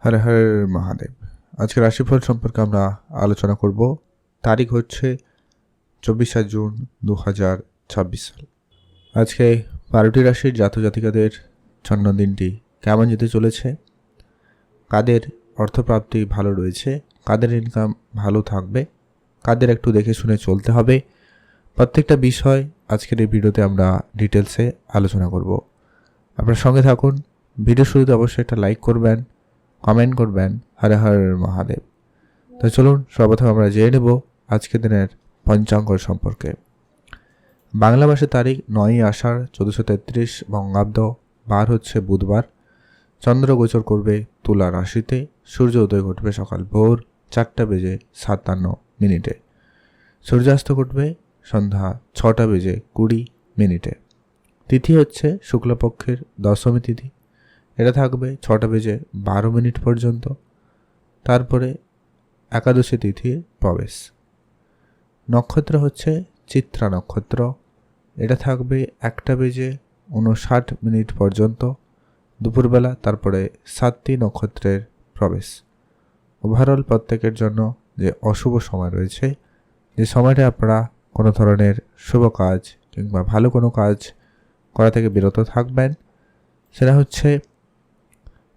হর হর মহাদেব। আজকে রাশিফল সম্পর্কে আমরা আলোচনা করব। তারিখ হচ্ছে 24 জুন 2026 সাল। আজকে 12টি রাশির জাতজাতিকাদের জন্মদিনটি কেমন যেতে চলেছে, কাদের অর্থপ্রাপ্তি ভালো রয়েছে, কাদের ইনকাম ভালো থাকবে, কাদের একটু দেখে শুনে চলতে হবে, প্রত্যেকটা বিষয় আজকের এই ভিডিওতে আমরা ডিটেলসে আলোচনা করব। আপনার সঙ্গে থাকুন। ভিডিও শুরুতে অবশ্যই একটা লাইক করবেন, কমেন্ট করবেন। হর হর মহাদেব। তো চলুন সর্বপ্রথম আমরা জেনে নেব আজকের দিনের পঞ্চাঙ্গ সম্পর্কে। বাংলা মাসের তারিখ 9ই আষাঢ় 1433 বঙ্গাব্দ, বার হচ্ছে বুধবার। চন্দ্র গোচর করবে তুলা রাশিতে। সূর্য উদয় ঘটবে সকাল ভোর 4:57 সূর্যাস্ত ঘটবে সন্ধ্যা 6:20 তিথি হচ্ছে শুক্লপক্ষের দশমী তিথি। এটা থাকবে 6:12 পর্যন্ত। তারপরে একাদশী তিথির প্রবেশ। নক্ষত্র হচ্ছে চিত্রা নক্ষত্র। এটা থাকবে 1:59 পর্যন্ত দুপুরবেলা। তারপরে সাতটি নক্ষত্রের প্রবেশ। ওভারঅল প্রত্যেকের জন্য যে অশুভ সময় রয়েছে, যে সময়টা আপনারা কোনো ধরনের শুভ কাজ কিংবা ভালো কোনো কাজ করা থেকে বিরত থাকবেন, সেটা হচ্ছে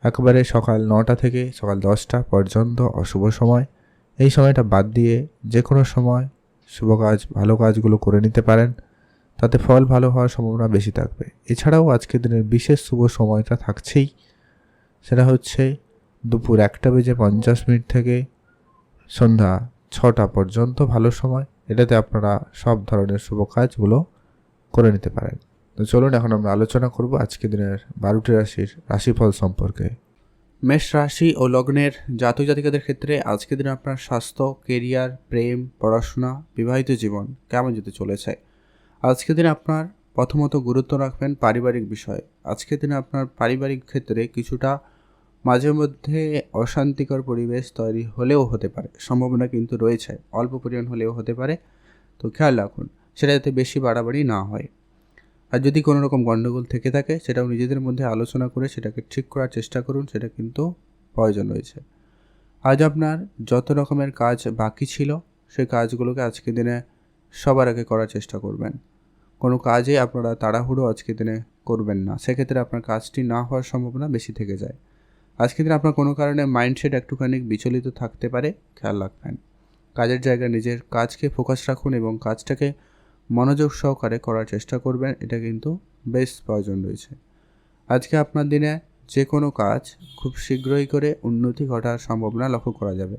একেবারে সকাল 9টা থেকে সকাল 10টা পর্যন্ত অশুভ সময়। এই সময়টা বাদ দিয়ে যে কোনো সময় শুভ কাজ, ভালো কাজগুলো করে নিতে পারেন, তাতে ফল ভালো হওয়ার সম্ভাবনা বেশি থাকবে। এছাড়াও আজকের দিনের বিশেষ শুভ সময়টা থাকছেই, সেটা হচ্ছে দুপুর 1:50 থেকে সন্ধ্যা 6টা পর্যন্ত ভালো সময়। এটাতে আপনারা সব ধরনের শুভ কাজগুলো করে নিতে পারেন। তো চলুন এখন আমরা আলোচনা করব আজকের দিনের 12টি রাশির রাশিফল সম্পর্কে। মেষ রাশি ও লগ্নের জাতক জাতিকাদের ক্ষেত্রে আজকের দিনে আপনার স্বাস্থ্য, কেরিয়ার, প্রেম, পড়াশোনা, বিবাহিত জীবন কেমন যেতে চলেছে। আজকের দিনে আপনার প্রথমত গুরুত্ব রাখবেন পারিবারিক বিষয়ে। আজকের দিনে আপনার পারিবারিক ক্ষেত্রে কিছুটা মাঝে মধ্যে অশান্তিকর পরিবেশ তৈরি হলেও হতে পারে, সম্ভাবনা কিন্তু রয়েছে, অল্প পরিমাণ হলেও হতে পারে। তো খেয়াল রাখুন সেটা যাতে বেশি বাড়াবাড়ি না হয়। আর যদি কোনো রকম গণ্ডগোল থেকে থাকে সেটাও নিজেদের মধ্যে আলোচনা করে সেটাকে ঠিক করার চেষ্টা করুন, সেটা কিন্তু প্রয়োজন রয়েছে। আজ আপনার যত রকমের কাজ বাকি ছিল সেই কাজগুলোকে আজকের দিনে সবার আগে করার চেষ্টা করবেন। কোনো কাজে আপনারা তাড়াহুড়ো আজকের দিনে করবেন না, সেক্ষেত্রে আপনার কাজটি না হওয়ার সম্ভাবনা বেশি থেকে যায়। আজকের দিনে আপনার কোনো কারণে মাইন্ডসেট একটুখানি বিচলিত থাকতে পারে, খেয়াল রাখবেন। কাজের জায়গায় নিজের কাজকে ফোকাস রাখুন এবং কাজটাকে মনোযোগ সহকারে করার চেষ্টা করবেন, এটা কিন্তু বেশ প্রয়োজন রয়েছে। আজকে আপনার দিনে যে কোনো কাজ খুব শীঘ্রই করে উন্নতি ঘটার সম্ভাবনা লক্ষ্য করা যাবে।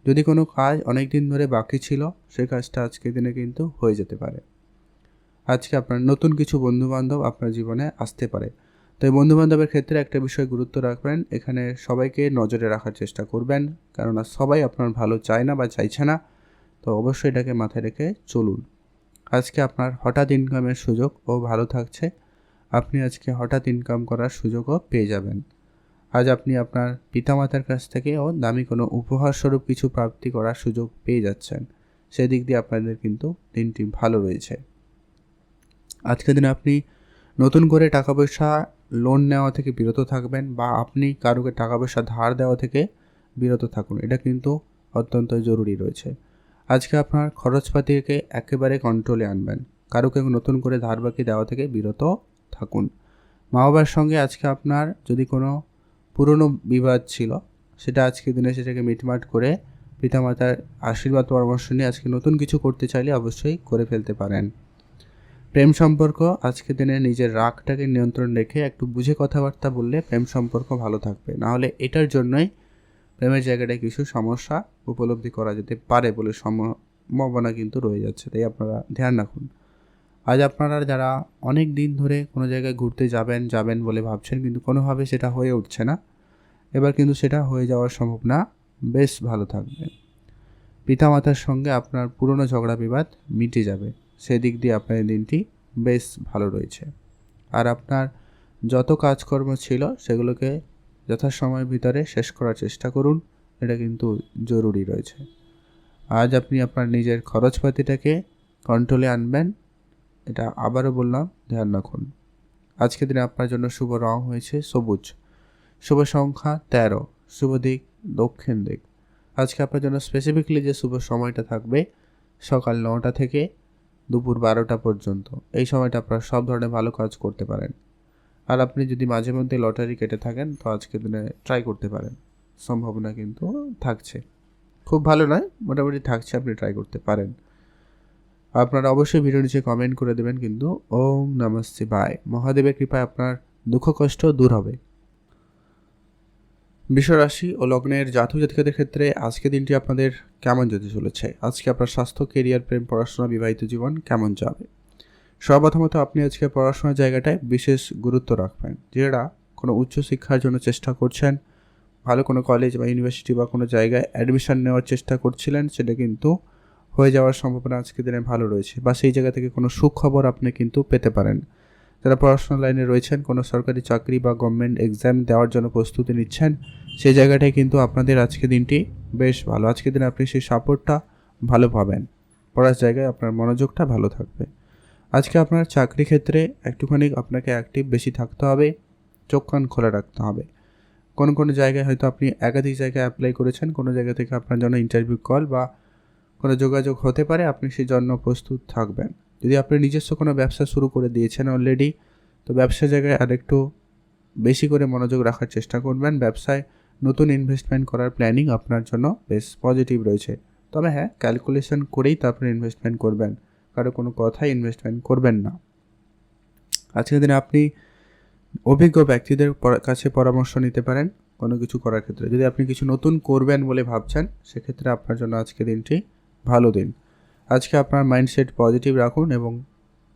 যদি কোনো কাজ অনেক দিন ধরে বাকি ছিল সেই কাজটা আজকের দিনে কিন্তু হয়ে যেতে পারে। আজকে আপনার নতুন কিছু বন্ধুবান্ধব আপনার জীবনে আসতে পারে। তো এই বন্ধুবান্ধবের ক্ষেত্রে একটা বিষয় গুরুত্ব রাখবেন, এখানে সবাইকে নজরে রাখার চেষ্টা করবেন, কেননা সবাই আপনার ভালো চায় না বা চাইছে না। তো অবশ্যই এটাকে মাথায় রেখে চলুন। আজকে আপনার হঠাৎ ইনকামের সুযোগও ভালো থাকছে। আপনি আজকে হঠাৎ ইনকাম করার সুযোগও পেয়ে যাবেন। আজ আপনি আপনার পিতামাতার কাছ থেকেও দামি কোনো উপহারস্বরূপ কিছু প্রাপ্তি করার সুযোগ পেয়ে যাচ্ছেন। সেদিক দিয়ে আপনাদের কিন্তু দিনটি ভালো রয়েছে। আজকের দিনে আপনি নতুন করে টাকা পয়সা লোন নেওয়া থেকে বিরত থাকবেন, বা আপনি কারোকে টাকা পয়সা ধার দেওয়া থেকে বিরত থাকুন, এটা কিন্তু অত্যন্ত জরুরি রয়েছে। আজকে আপনার খরচপাতিকে একেবারে কন্ট্রোলে আনবেন, কারোকে নতুন করে ধার বাকি দেওয়া থেকে বিরত থাকুন। মা বাবার সঙ্গে আজকে আপনার যদি কোনো পুরনো বিবাদ ছিল সেটা আজকের দিনে সেটাকে মিটমাট করে পিতামাতার আশীর্বাদ পরামর্শ নিয়ে আজকে নতুন কিছু করতে চাইলে অবশ্যই করে ফেলতে পারেন। প্রেম সম্পর্ক আজকের দিনে নিজের রাগটাকে নিয়ন্ত্রণ রেখে একটু বুঝে কথাবার্তা বললে প্রেম সম্পর্ক ভালো থাকবে, নাহলে এটার জন্যই প্রেমের জায়গাটায় কিছু সমস্যা উপলব্ধি করা যেতে পারে বলে সম্ভাবনা কিন্তু রয়ে যাচ্ছে, তাই আপনারা ধ্যান রাখুন। আজ আপনারা যারা অনেক দিন ধরে কোনো জায়গায় ঘুরতে যাবেন বলে ভাবছেন কিন্তু কোনোভাবে সেটা হয়ে উঠছে না, এবার কিন্তু সেটা হয়ে যাওয়ার সম্ভাবনা বেশ ভালো থাকবে। পিতামাতার সঙ্গে আপনার পুরনো ঝগড়া বিবাদ মিটে যাবে, সেদিক দিয়ে আপনার দিনটি বেশ ভালো রয়েছে। আর আপনার যত কাজকর্ম ছিল সেগুলোকে যথাসময়ের ভিতরে শেষ করার চেষ্টা করুন, এটা কিন্তু জরুরি রয়েছে। আজ আপনি আপনার নিজের খরচপাতিটাকে কন্ট্রোলে আনবেন, এটা আবারও বললাম, ধ্যান রাখুন। আজকের দিনে আপনার জন্য শুভ রং হয়েছে সবুজ, শুভ সংখ্যা 13, শুভ দিক দক্ষিণ দিক। আজকে আপনার জন্য স্পেসিফিকলি যে শুভ সময়টা থাকবে সকাল 9টা থেকে দুপুর 12টা পর্যন্ত। এই সময়টা আপনারা সব ধরনের ভালো কাজ করতে পারেন। আর আপনি যদি মাঝে মধ্যে লটারি কেটে থাকেন তো আজকের দিনে ট্রাই করতে পারেন, সম্ভাবনা কিন্তু থাকছে। খুব ভালো নয়, মোটামুটি থাকছে, আপনি ট্রাই করতে পারেন। আপনারা অবশ্যই ভিডিও নিচে কমেন্ট করে দেবেন কিন্তু ওম নমঃ শিবায়। মহাদেবের কৃপায় আপনার দুঃখ কষ্ট দূর হবে। বিশ্বরাশি ও লগ্নের জাতক জাতিকাদের ক্ষেত্রে আজকে দিনটি আপনাদের কেমন যেতে চলেছে? আজকে আপনার স্বাস্থ্য, কেরিয়ার, প্রেম, পড়াশোনা, বিবাহিত জীবন কেমন যাবে? সর্বপ্রথমত আপনি আজকে পড়াশোনার জায়গাটায় বিশেষ গুরুত্ব রাখবেন। যারা কোনো উচ্চশিক্ষার জন্য চেষ্টা করছেন, ভালো কোনো কলেজ বা ইউনিভার্সিটি বা কোনো জায়গায় অ্যাডমিশন নেওয়ার চেষ্টা করছিলেন, সেটা কিন্তু হয়ে যাওয়ার সম্ভাবনা আজকের দিনে ভালো রয়েছে, বা সেই জায়গা থেকে কোনো সুখবর আপনি কিন্তু পেতে পারেন। যারা পড়াশোনার লাইনে রয়েছেন, কোনো সরকারি চাকরি বা গভর্নমেন্ট এক্সাম দেওয়ার জন্য প্রস্তুতি নিচ্ছেন, সেই জায়গাটায় কিন্তু আপনাদের আজকে দিনটি বেশ ভালো। আজকের দিনে আপনি সেই সাপোর্টটা ভালো পাবেন, পড়ার জায়গায় আপনার মনোযোগটা ভালো থাকবে। আজকে আপনার চাকরি ক্ষেত্রে একটুখানি আপনাকে অ্যাক্টিভ বেশি থাকতে হবে, চোখ কান খোলা রাখতে হবে। কোনো জায়গায় হয়তো আপনি একাধিক জায়গায় অ্যাপ্লাই করেছেন, কোনো জায়গা থেকে আপনার জন্য ইন্টারভিউ কল বা কোনো যোগাযোগ হতে পারে, আপনি সেই জন্য প্রস্তুত থাকবেন। যদি আপনি নিজস্ব কোনো ব্যবসা শুরু করে দিয়েছেন অলরেডি, তো ব্যবসার জায়গায় আরেকটু বেশি করে মনোযোগ রাখার চেষ্টা করবেন। ব্যবসায় নতুন ইনভেস্টমেন্ট করার প্ল্যানিং আপনার জন্য বেশ পজিটিভ রয়েছে। তবে হ্যাঁ, ক্যালকুলেশন করেই তারপরে ইনভেস্টমেন্ট করবেন, কারো কোনো কথাই ইনভেস্টমেন্ট করবেন না। আজকের দিনে আপনি অভিজ্ঞ ব্যক্তিদের কাছে পরামর্শ নিতে পারেন কোনো কিছু করার ক্ষেত্রে। যদি আপনি কিছু নতুন করবেন বলে ভাবছেন, সেক্ষেত্রে আপনার জন্য আজকের দিনটি ভালো দিন। আজকে আপনার মাইন্ডসেট পজিটিভ রাখুন এবং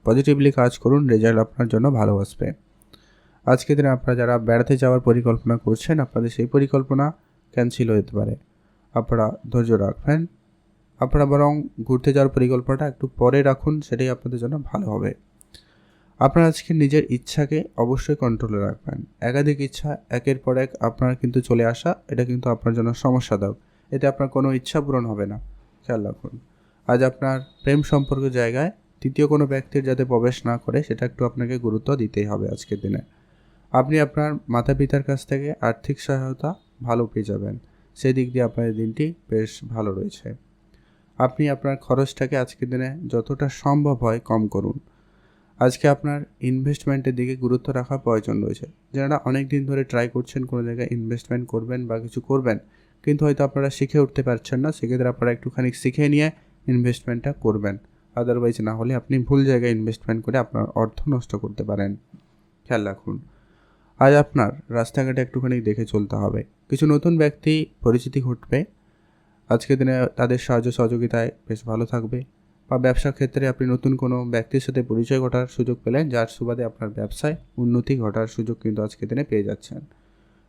পজিটিভলি কাজ করুন, রেজাল্ট আপনার জন্য ভালো আসবে। আজকের দিনে আপনারা যারা বেড়াতে যাওয়ার পরিকল্পনা করছেন, আপনাদের সেই পরিকল্পনা ক্যান্সেল হতে পারে, আপনারা ধৈর্য রাখবেন। আপনারা বরং ঘুরতে যাওয়ার পরিকল্পনাটা একটু পরে রাখুন, সেটাই আপনাদের জন্য ভালো হবে। আপনারা আজকে নিজের ইচ্ছাকে অবশ্যই কন্ট্রোলে রাখবেন। একাধিক ইচ্ছা একের পর এক আপনার কিন্তু চলে আসা, এটা কিন্তু আপনার জন্য সমস্যাদায়ক। এতে আপনার কোনো ইচ্ছা পূরণ হবে না, খেয়াল রাখুন। আজ আপনার প্রেম সম্পর্কের জায়গায় তৃতীয় কোনো ব্যক্তির যাতে প্রবেশ না করে, সেটা একটু আপনাকে গুরুত্ব দিতেই হবে আজকের দিনে। আপনি আপনার মাতা পিতার কাছ থেকে আর্থিক সহায়তা ভালো পেয়ে যাবেন, সেই দিক দিয়ে আপনার দিনটি বেশ ভালো রয়েছে। আপনি আপনার খরচটাকে আজকের দিনে যতটা সম্ভব হয় কম করুন। আজকে আপনার ইনভেস্টমেন্টের দিকে গুরুত্ব রাখা প্রয়োজন রয়েছে। যারা অনেক দিন ধরে ট্রাই করছেন কোনো জায়গায় ইনভেস্টমেন্ট করবেন বা কিছু করবেন, কিন্তু হয়তো আপনারা শিখে উঠতে পারছেন না, সেক্ষেত্রে আপনারা একটুখানি শিখে নিয়ে ইনভেস্টমেন্টটা করবেন। আদারওয়াইজ না হলে আপনি ভুল জায়গায় ইনভেস্টমেন্ট করে আপনার অর্থ নষ্ট করতে পারেন, খেয়াল রাখুন। আজ আপনার রাস্তাঘাটে একটুখানি দেখে চলতে হবে। কিছু নতুন ব্যক্তি পরিচিতি ঘটবে, আজকের দিনে তাদের সাহায্য সহযোগিতায় বেশ ভালো থাকবে। বা ব্যবসার ক্ষেত্রে আপনি নতুন কোনো ব্যক্তির সাথে পরিচয় ঘটার সুযোগ পেলেন, যার সুবাদে আপনার ব্যবসায় উন্নতি ঘটার সুযোগ কিন্তু আজকের দিনে পেয়ে যাচ্ছেন।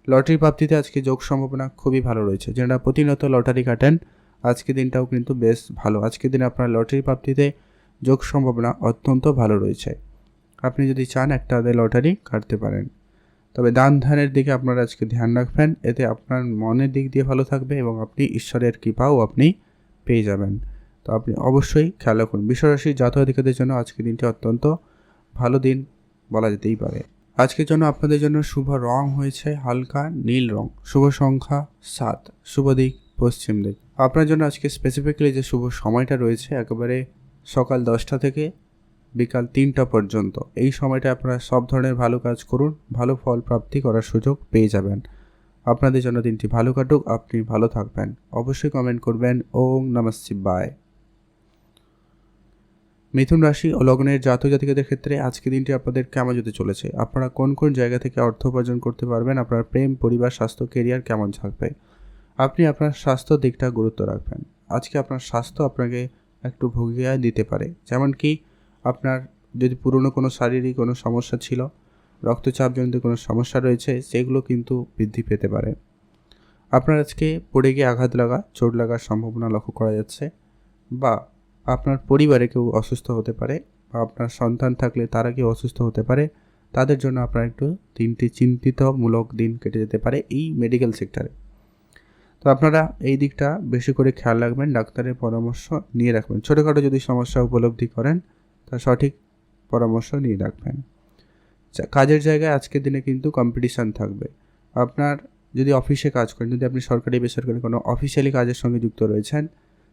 লটারি প্রাপ্তিতে আজকে যোগ সম্ভাবনা খুবই ভালো রয়েছে। যারা প্রতিনিয়ত লটারি কাটেন, আজকের দিনটাও কিন্তু বেশ ভালো। আজকের দিনে আপনার লটারি প্রাপ্তিতে যোগ সম্ভাবনা অত্যন্ত ভালো রয়েছে। আপনি যদি চান একটা লটারি কাটতে পারেন, তবে দান ধ্যানের দিকে আপনারা আজকে ধ্যান রাখবেন, এতে আপনার মনের দিক দিয়ে ভালো থাকবে এবং আপনি ঈশ্বরের কৃপাও আপনি পেয়ে যাবেন। তো আপনি অবশ্যই খেয়াল রাখুন। বিশ্বরাশির জাতক জাতিকাদের জন্য আজকের দিনটি অত্যন্ত ভালো দিন বলা যেতেই পারে। আজকের জন্য আপনাদের জন্য শুভ রং হয়েছে হালকা নীল রং, শুভ সংখ্যা 7, শুভ দিক পশ্চিম দিক। আপনার জন্য আজকে স্পেসিফিক্যালি যে শুভ সময়টা রয়েছে একেবারে সকাল 10টা থেকে বিকাল 3টা পর্যন্ত। এই সময়টা আপনারা সব ধরনের ভালো কাজ করুন, ভালো ফল প্রাপ্তি করার সুযোগ পেয়ে যাবেন। আপনাদের জন্য দিনটি ভালো কাটুক, আপনি ভালো থাকবেন। অবশ্যই কমেন্ট করবেন ওম নমঃ শিবায়। মিথুন রাশি ও লগ্নের জাতক জাতিকাদের ক্ষেত্রে আজকে দিনটি আপনাদের কেমন যেতে চলেছে? আপনারা কোন কোন জায়গা থেকে অর্থ উপার্জন করতে পারবেন? আপনার প্রেম, পরিবার, স্বাস্থ্য, কেরিয়ার কেমন থাকবে? আপনি আপনার স্বাস্থ্য দিকটা গুরুত্ব রাখবেন। আজকে আপনার স্বাস্থ্য আপনাকে একটু ভুগিয়ে দিতে পারে, যেমন কি আপনার যদি পুরনো কোনো শারীরিক কোনো সমস্যা ছিল, রক্তচাপজনিত কোনো সমস্যা রয়েছে, সেগুলো কিন্তু বৃদ্ধি পেতে পারে। আপনার আজকে পড়ে গিয়ে আঘাত লাগা, চোট লাগার সম্ভাবনা লক্ষ্য করা যাচ্ছে, বা আপনার পরিবারে কেউ অসুস্থ হতে পারে, বা আপনার সন্তান থাকলে তারা কেউ অসুস্থ হতে পারে। তাদের জন্য আপনার একটু দিনটি চিন্তিতমূলক দিন কেটে যেতে পারে এই মেডিকেল সেক্টরে। তো আপনারা এই দিকটা বেশি করে খেয়াল রাখবেন, ডাক্তারের পরামর্শ নিয়ে রাখবেন। ছোটোখাটো যদি সমস্যা উপলব্ধি করেন, তা সঠিক পরামর্শ নিয়ে রাখবেন। কাজের জায়গায় আজকের দিনে কিন্তু কম্পিটিশান থাকবে। আপনার যদি অফিসে কাজ করেন, যদি আপনি সরকারি বেসরকারি কোনো অফিসিয়ালি কাজের সঙ্গে যুক্ত রয়েছেন,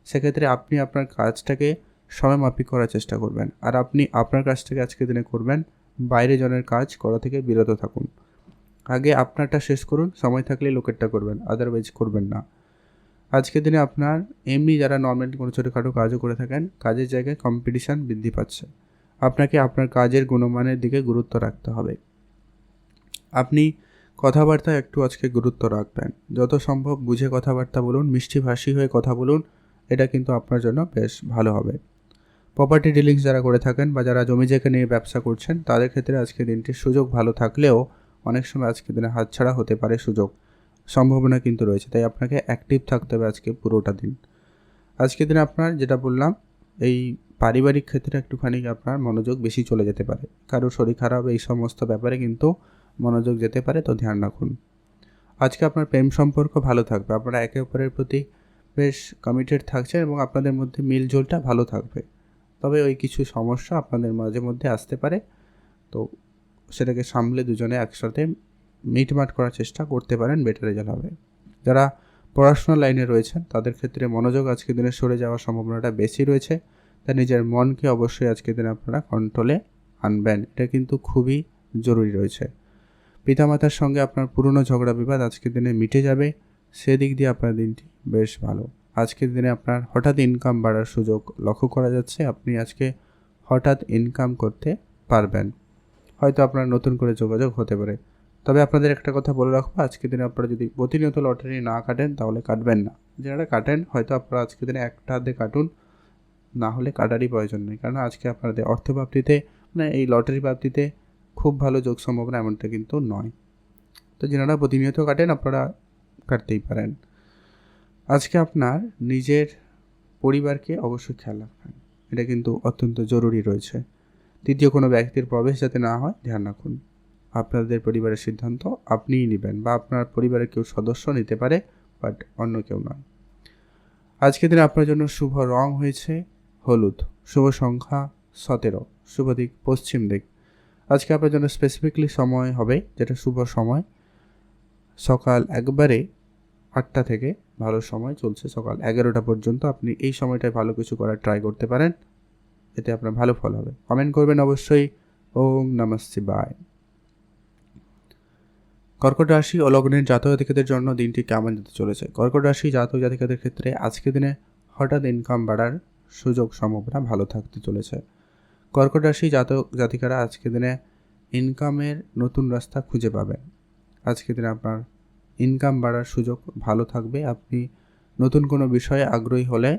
সেক্ষেত্রে আপনি আপনার কাজটাকে সময়মাফিক করার চেষ্টা করবেন। আর আপনি আপনার কাজটাকে আজকের দিনে করবেন, বাইরে জনের কাজ করা থেকে বিরত থাকুন। আগে আপনারটা শেষ করুন, সময় থাকলে লোকেরটা করবেন, আদারওয়াইজ করবেন না। আজকের দিনে আপনার এমনি যারা নর্মালি কোনো ছোটোখাটো কাজও করে থাকেন, কাজের জায়গায় কম্পিটিশান বৃদ্ধি পাচ্ছে। আপনাকে আপনার কাজের গুণমানের দিকে গুরুত্ব রাখতে হবে। আপনি কথাবার্তায় একটু আজকে গুরুত্ব রাখবেন, যত সম্ভব বুঝে কথাবার্তা বলুন, মিষ্টিভাষী হয়ে কথা বলুন, এটা কিন্তু আপনার জন্য বেশ ভালো হবে। প্রপার্টি ডিলিংস যারা করে থাকেন বা যারা জমি জায়গা নিয়ে ব্যবসা করছেন, তাদের ক্ষেত্রে আজকের দিনটির সুযোগ ভালো থাকলেও অনেক সময় আজকের দিনে হাতছাড়া হতে পারে সুযোগ, সম্ভাবনা কিন্তু রয়েছে। তাই আপনাকে অ্যাক্টিভ থাকতে হবে আজকে পুরোটা দিন। আজকের দিনে আপনার যেটা বললাম, এই পারিবারিক ক্ষেত্রে একটুখানি আপনার মনোযোগ বেশি চলে যেতে পারে, কারো শরীর খারাপ, এই সমস্ত ব্যাপারে কিন্তু মনোযোগ যেতে পারে, তো ধ্যান রাখুন। আজকে আপনার প্রেম সম্পর্ক ভালো থাকবে, আপনারা একে অপরের প্রতি বেশ কমিটেড থাকছেন এবং আপনাদের মধ্যে মিলজোলটা ভালো থাকবে। তবে ওই কিছু সমস্যা আপনাদের মাঝে মধ্যে আসতে পারে, তো সেটাকে সামলে দুজনে একসাথে মিটমাট করার চেষ্টা করতে পারেন, বেটার রেজাল্ট হবে। যারা পড়াশোনার লাইনে রয়েছেন, তাদের ক্ষেত্রে মনোযোগ আজকের দিনে সরে যাওয়ার সম্ভাবনাটা বেশি রয়েছে, তাই নিজের মনকে অবশ্যই আজকের দিনে আপনারা কন্ট্রোলে আনবেন, এটা কিন্তু খুবই জরুরি রয়েছে। পিতামাতার সঙ্গে আপনার পুরনো ঝগড়া বিবাদ আজকের দিনে মিটে যাবে, সেদিক দিয়ে আপনার দিনটি বেশ ভালো। আজকের দিনে আপনার হঠাৎ ইনকাম বাড়ার সুযোগ লক্ষ্য করা যাচ্ছে, আপনি আজকে হঠাৎ ইনকাম করতে পারবেন, হয়তো আপনার নতুন করে যোগাযোগ হতে পারে। তবে আপনাদের একটা কথা বলে রাখবো, আজকের দিনে আপনারা যদি প্রতিনিয়ত লটারি না কাটেন তাহলে কাটবেন না। যারা কাটেন হয়তো আপনারা আজকের দিনে একটা হাতে কাটুন, না হলে কাটারই প্রয়োজন নেই, কারণ আজকে আপনাদের অর্থপ্রাপ্তিতে মানে এই লটারি প্রাপ্তিতে খুব ভালো যোগ সম্ভাবনা এমনটা কিন্তু নয়। তো যারা প্রতিনিয়ত কাটেন আপনারা কাটতেই পারেন। আজকে আপনার নিজের পরিবারকে অবশ্যই খেয়াল রাখবেন, এটা কিন্তু অত্যন্ত জরুরি রয়েছে। তৃতীয় কোনো ব্যক্তির প্রবেশ যাতে না হয় ধ্যান রাখুন। আপনাদের পরিবারের সিদ্ধান্ত আপনিই নেবেন, বা আপনার পরিবারের কেউ সদস্য নিতে পারে, বাট অন্য কেউ নয়। আজকের দিনে আপনার জন্য শুভ রং হয়েছে হলুদ, শুভ সংখ্যা 17, শুভ দিক পশ্চিম দিক। আজকে আপনার জন্য স্পেসিফিকলি সময় হবে, যেটা শুভ সময় সকাল একবারে 8টা থেকে ভালো সময় চলছে সকাল 11টা পর্যন্ত। আপনি এই সময়টায় ভালো কিছু করার ট্রাই করতে পারেন, এতে আপনার ভালো ফল হবে। কমেন্ট করবেন অবশ্যই। ওম নমঃ শিবায়। কর্কট রাশি ও লগ্নের জাতক জাতিকাদের জন্য দিনটি কেমন যেতে চলেছে? কর্কট রাশি জাতক জাতিকাদের ক্ষেত্রে আজকের দিনে হঠাৎ ইনকাম বাড়ার সুযোগ সম্ভাবনা ভালো থাকতে চলেছে। কর্কট রাশি জাতক জাতিকারা আজকের দিনে ইনকামের নতুন রাস্তা খুঁজে পাবেন। আজকের দিনে আপনার ইনকাম বাড়ার সুযোগ ভালো থাকবে। আপনি নতুন কোনো বিষয়ে আগ্রহী হলে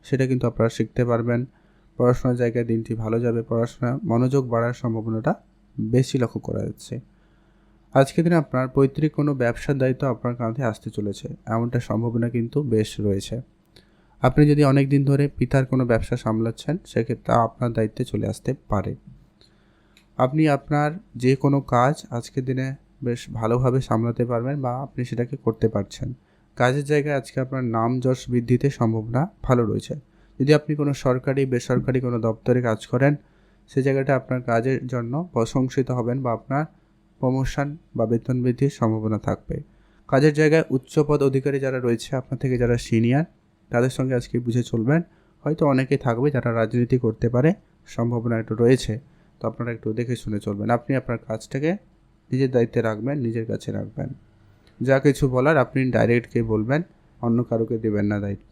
সেটা কিন্তু আপনারা শিখতে পারবেন। পড়াশোনার জায়গায় দিনটি ভালো যাবে, পড়াশোনা মনোযোগ বাড়ার সম্ভাবনাটা বেশি লক্ষ্য করা যাচ্ছে। আজকের দিনে আপনার পৈতৃক কোনো ব্যবসার দায়িত্ব আপনার কাঁধে আসতে চলেছে, এমনটা সম্ভাবনা কিন্তু বেশ রয়েছে। আপনি যদি অনেক দিন ধরে পিতার কোনো ব্যবসা সামলাচ্ছেন, সেক্ষেত্রে আপনার দায়িত্বে চলে আসতে পারে। আপনি আপনার যে কোনো কাজ আজকের দিনে বেশ ভালোভাবে সামলাতে পারবেন, বা আপনি সেটাকে করতে পারছেন। কাজের জায়গায় আজকে আপনার নাম যশ বৃদ্ধিতে সম্ভাবনা ভালো রয়েছে। যদি আপনি কোনো সরকারি বেসরকারি কোনো দপ্তরে কাজ করেন, সে জায়গাটা আপনার কাজের জন্য প্রশংসিত হবেন, বা আপনার প্রমোশন বা বেতন বৃদ্ধির সম্ভাবনা থাকবে। কাজের জায়গায় উচ্চপদ অধিকারী যারা রয়েছে, আপনার থেকে যারা সিনিয়র, তাদের সঙ্গে আজকে বুঝে চলবেন। হয়তো অনেকে থাকবে যারা রাজনীতি করতে পারে, সম্ভাবনা একটু রয়েছে, তো আপনারা একটু দেখে শুনে চলবেন। আপনি আপনার কাজটাকে নিজের দায়িত্বে রাখবেন, নিজের কাছে রাখবেন। যা কিছু বলার আপনি ডাইরেক্টকে বলবেন, অন্য কারোকে দেবেন না দায়িত্ব।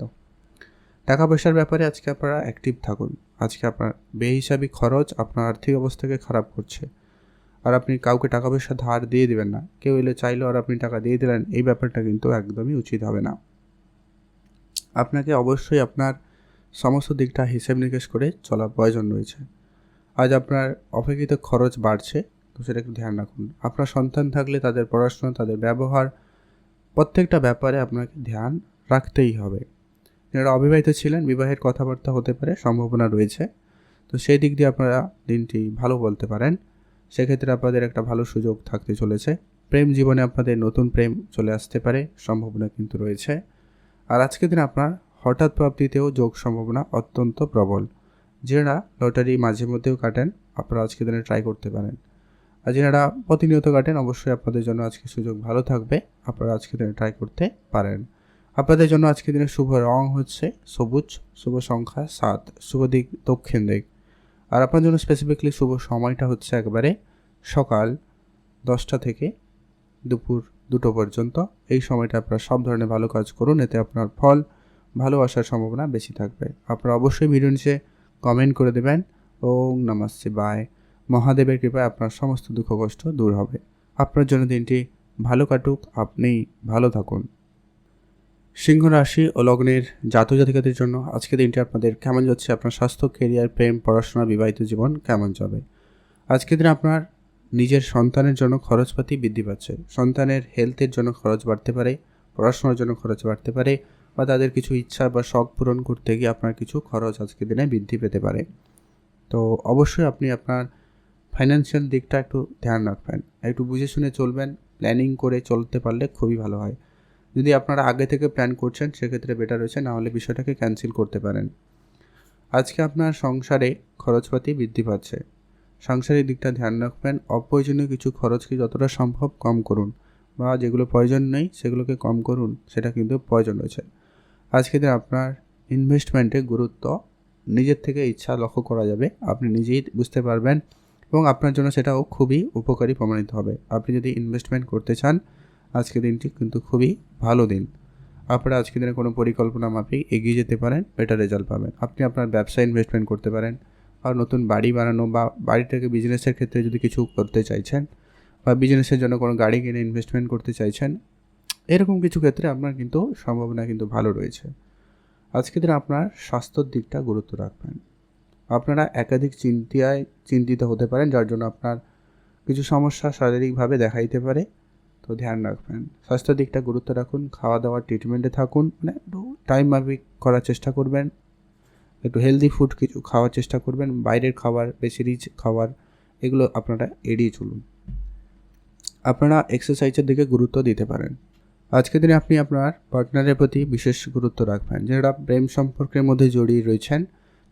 টাকা পয়সার ব্যাপারে আজকে আপনারা অ্যাক্টিভ থাকুন। আজকে আপনার বেহিসাবি খরচ আপনার আর্থিক অবস্থাকে খারাপ করছে, আর আপনি কাউকে টাকা পয়সা ধার দিয়ে দেবেন না। কেউ এলে চাইলো আর আপনি টাকা দিয়ে দিলেন, এই ব্যাপারটা কিন্তু একদমই উচিত হবে না। আপনাকে অবশ্যই আপনার সমস্ত দিকটা হিসেব নিকেশ করে চলার প্রয়োজন রয়েছে। আজ আপনার অপেক্ষিত খরচ বাড়ছে, তো সেটা একটু ধ্যান রাখুন। আপনার সন্তান থাকলে তাদের পড়াশোনা, তাদের ব্যবহার, প্রত্যেকটা ব্যাপারে আপনাকে ধ্যান রাখতেই হবে। যারা অবিবাহিত ছিলেন, বিবাহের কথাবার্তা হতে পারে, সম্ভাবনা রয়েছে, তো সেই দিক দিয়ে আপনারা দিনটি ভালো বলতে পারেন। সেক্ষেত্রে আপনাদের একটা ভালো সুযোগ থাকতে চলেছে। প্রেম জীবনে আপনাদের নতুন প্রেম চলে আসতে পারে, সম্ভাবনা কিন্তু রয়েছে। আর আজকের দিন আপনার হঠাৎ প্রাপ্তিতেও যোগ সম্ভাবনা অত্যন্ত প্রবল। যারা লটারি মাঝে মধ্যেও কাটেন, আপনারা আজকের দিনে ট্রাই করতে পারেন। আর যারা প্রতিনিয়ত কাটেন অবশ্যই আপনাদের জন্য আজকে সুযোগ ভালো থাকবে, আপনারা আজকে দিনে ট্রাই করতে পারেন। আপনাদের জন্য আজকে দিনের শুভ রং হচ্ছে সবুজ, শুভ সংখ্যা 7, শুভ দিক দক্ষিণ দিক। আর আপনার জন্য স্পেসিফিকলি শুভ সময়টা হচ্ছে একবারে সকাল 10টা থেকে দুপুর 2টো পর্যন্ত। এই সময়টা আপনারা সব ধরনের ভালো কাজ করুন, এতে আপনার ফল ভালো আসার সম্ভাবনা বেশি থাকবে। আপনারা অবশ্যই ভিডিও নিচে কমেন্ট করে দেবেন ওম নমঃ শিবায়। মহাদেবের কৃপায় আপনার সমস্ত দুঃখ কষ্ট দূর হবে। আপনার জন্য দিনটি ভালো কাটুক, আপনি ভালো থাকুন। সিংহ রাশি ও লগ্নের জাতক জাতিকাদের জন্য আজকে দিনটি আপনাদের কেমন যাচ্ছে? আপনার স্বাস্থ্য, কেরিয়ার, প্রেম, পড়াশোনা, বিবাহিত জীবন কেমন যাবে? আজকের দিন আপনার নিজের সন্তানের জন্য খরচপাতি বৃদ্ধি পাচ্ছে। সন্তানের হেলথের জন্য খরচ বাড়তে পারে, পড়াশোনার জন্য খরচ বাড়তে পারে, বা তাদের কিছু ইচ্ছা বা শখ পূরণ করতে গিয়ে আপনার কিছু খরচ আজকের দিনে বৃদ্ধি পেতে পারে। তো অবশ্যই আপনি আপনার ফাইন্যান্সিয়াল দিকটা একটু ধ্যান রাখবেন, একটু বুঝে শুনে চলবেন, প্ল্যানিং করে চলতে পারলে খুবই ভালো হয়। যদি আপনারা আগে থেকে প্ল্যান করছেন সেক্ষেত্রে বেটার হয়েছে, না হলে বিষয়টাকে ক্যান্সেল করতে পারেন। আজকে আপনার সংসারে খরচপাতি বৃদ্ধি পাচ্ছে, সাংসারিক দিকটা ধ্যান রাখবেন। অপ্রয়োজনীয় কিছু খরচকে যতটা সম্ভব কম করুন, বা যেগুলো প্রয়োজন নেই সেগুলোকে কম করুন, সেটা কিন্তু প্রয়োজন রয়েছে। আজকে দিন আপনার ইনভেস্টমেন্টে গুরুত্ব নিজের থেকে ইচ্ছা লক্ষ্য করা যাবে, আপনি নিজেই বুঝতে পারবেন এবং আপনার জন্য সেটাও খুবই উপকারী প্রমাণিত হবে। আপনি যদি ইনভেস্টমেন্ট করতে চান আজকের দিনটি কিন্তু খুবই ভালো দিন। আপনারা আজকের দিনে কোনো পরিকল্পনা মাফিক এগিয়ে যেতে পারেন, বেটার রেজাল্ট পাবেন। আপনি আপনার ব্যবসায় ইনভেস্টমেন্ট করতে পারেন, আর নতুন বাড়ি বানানো বা বাড়িটাকে বিজনেসের ক্ষেত্রে যদি কিছু করতে চাইছেন, বা বিজনেসের জন্য কোনো গাড়ি কিনে ইনভেস্টমেন্ট করতে চাইছেন, এরকম কিছু ক্ষেত্রে আপনার কিন্তু সম্ভাবনা কিন্তু ভালো রয়েছে। আজকের দিনে আপনার স্বাস্থ্যর দিকটা গুরুত্ব রাখবেন। আপনারা একাধিক চিন্তিত হতে পারেন, যার জন্য আপনার কিছু সমস্যা শারীরিকভাবে দেখা দিতে পারে। তো ধ্যান রাখবেন, স্বাস্থ্যের দিকটা গুরুত্ব রাখুন, খাওয়া দাওয়ার ট্রিটমেন্টে থাকুন, মানে একটু টাইম মাফিক করার চেষ্টা করবেন, একটু হেলদি ফুড কিছু খাওয়ার চেষ্টা করবেন, বাইরের খাবার, বেশি রিচ খাবার এগুলো আপনারা এড়িয়ে চলুন। আপনারা এক্সারসাইজের দিকে গুরুত্ব দিতে পারেন। আজকের দিনে আপনি আপনার পার্টনারের প্রতি বিশেষ গুরুত্ব রাখবেন। যারা প্রেম সম্পর্কের মধ্যে জড়িয়ে রয়েছেন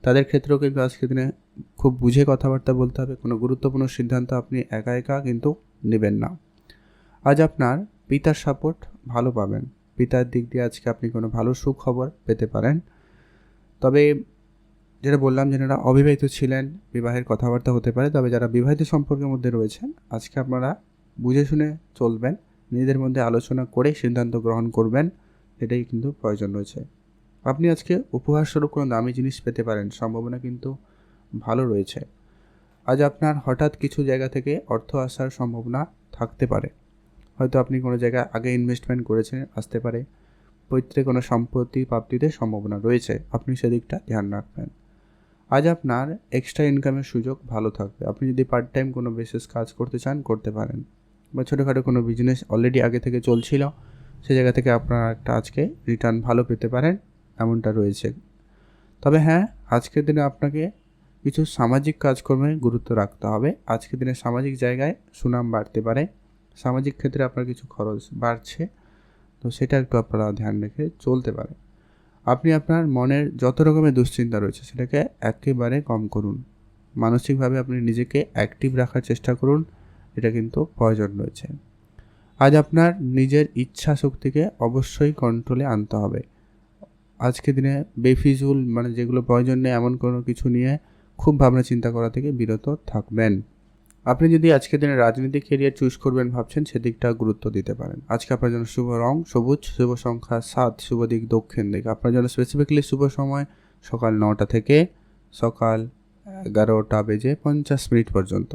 তাদের ক্ষেত্রেও কিন্তু আজকের দিনে খুব বুঝে কথাবার্তা বলতে হবে। কোনো গুরুত্বপূর্ণ সিদ্ধান্ত আপনি একা একা কিন্তু নেবেন না। আজ আপনার পিতার সাপোর্ট ভালো পাবেন, পিতার দিক দিয়ে আজকে আপনি কোনো ভালো সুখবর পেতে পারেন। তবে যেটা বললাম, যারা অবিবাহিত ছিলেন বিবাহের কথাবার্তা হতে পারে, তবে যারা বিবাহিত সম্পর্কের মধ্যে রয়েছেন আজকে আপনারা বুঝে শুনে চলবেন, নিজেদের মধ্যে আলোচনা করে সিদ্ধান্ত গ্রহণ করবেন, এটাই কিন্তু প্রয়োজন রয়েছে। আপনি আজকে উপহারস্বরূপ কোনো দামি জিনিস পেতে পারেন, সম্ভাবনা কিন্তু ভালো রয়েছে। আজ আপনার হঠাৎ কিছু জায়গা থেকে অর্থ আসার সম্ভাবনা থাকতে পারে, হয়তো আপনি কোনো জায়গায় আগে ইনভেস্টমেন্ট করেছেন, আসতে পারে। পৈতৃক কোনো সম্পত্তি প্রাপ্তিতে সম্ভাবনা রয়েছে, আপনি সেদিকটা ধ্যান রাখবেন। আজ আপনার এক্সট্রা ইনকামের সুযোগ ভালো থাকবে, আপনি যদি পার্ট টাইম কোনো বিশেষ কাজ করতে চান করতে পারেন, বা ছোটোখাটো কোনো বিজনেস অলরেডি আগে থেকে চলছিল সে জায়গা থেকে আপনারা একটা আজকে রিটার্ন ভালো পেতে পারেন, এমনটা রয়েছে। তবে হ্যাঁ, আজকের দিনে আপনাকে কিছু সামাজিক কাজকর্মে গুরুত্ব রাখতে হবে। আজকের দিনে সামাজিক জায়গায় সুনাম বাড়তে পারে, সামাজিক ক্ষেত্রে আপনার কিছু খরচ বাড়ছে, তো সেটা একটু আপনারা ধ্যান রেখে চলতে পারে। আপনি আপনার মনের যত রকমের দুশ্চিন্তা রয়েছে সেটাকে একেবারে কম করুন, মানসিকভাবে আপনি নিজেকে অ্যাক্টিভ রাখার চেষ্টা করুন, এটা কিন্তু প্রয়োজন রয়েছে। আজ আপনার নিজের ইচ্ছা শক্তিকে অবশ্যই কন্ট্রোলে আনতে হবে। আজকে দিনে বেফিজুল, মানে যেগুলো প্রয়োজন নেই এমন কোনো কিছু নিয়ে খুব ভাবনা চিন্তা করা থেকে বিরত থাকবেন। আপনি যদি আজকের দিনে রাজনৈতিক কেরিয়ার চুজ করবেন ভাবছেন, সেদিকটা গুরুত্ব দিতে পারেন। আজকে আপনার জন্য শুভ রং সবুজ, শুভ সংখ্যা 7, শুভ দিক দক্ষিণ দিক। আপনার জন্য স্পেসিফিকলি শুভ সময় সকাল 9টা থেকে সকাল 11টা বেজে 50 মিনিট পর্যন্ত।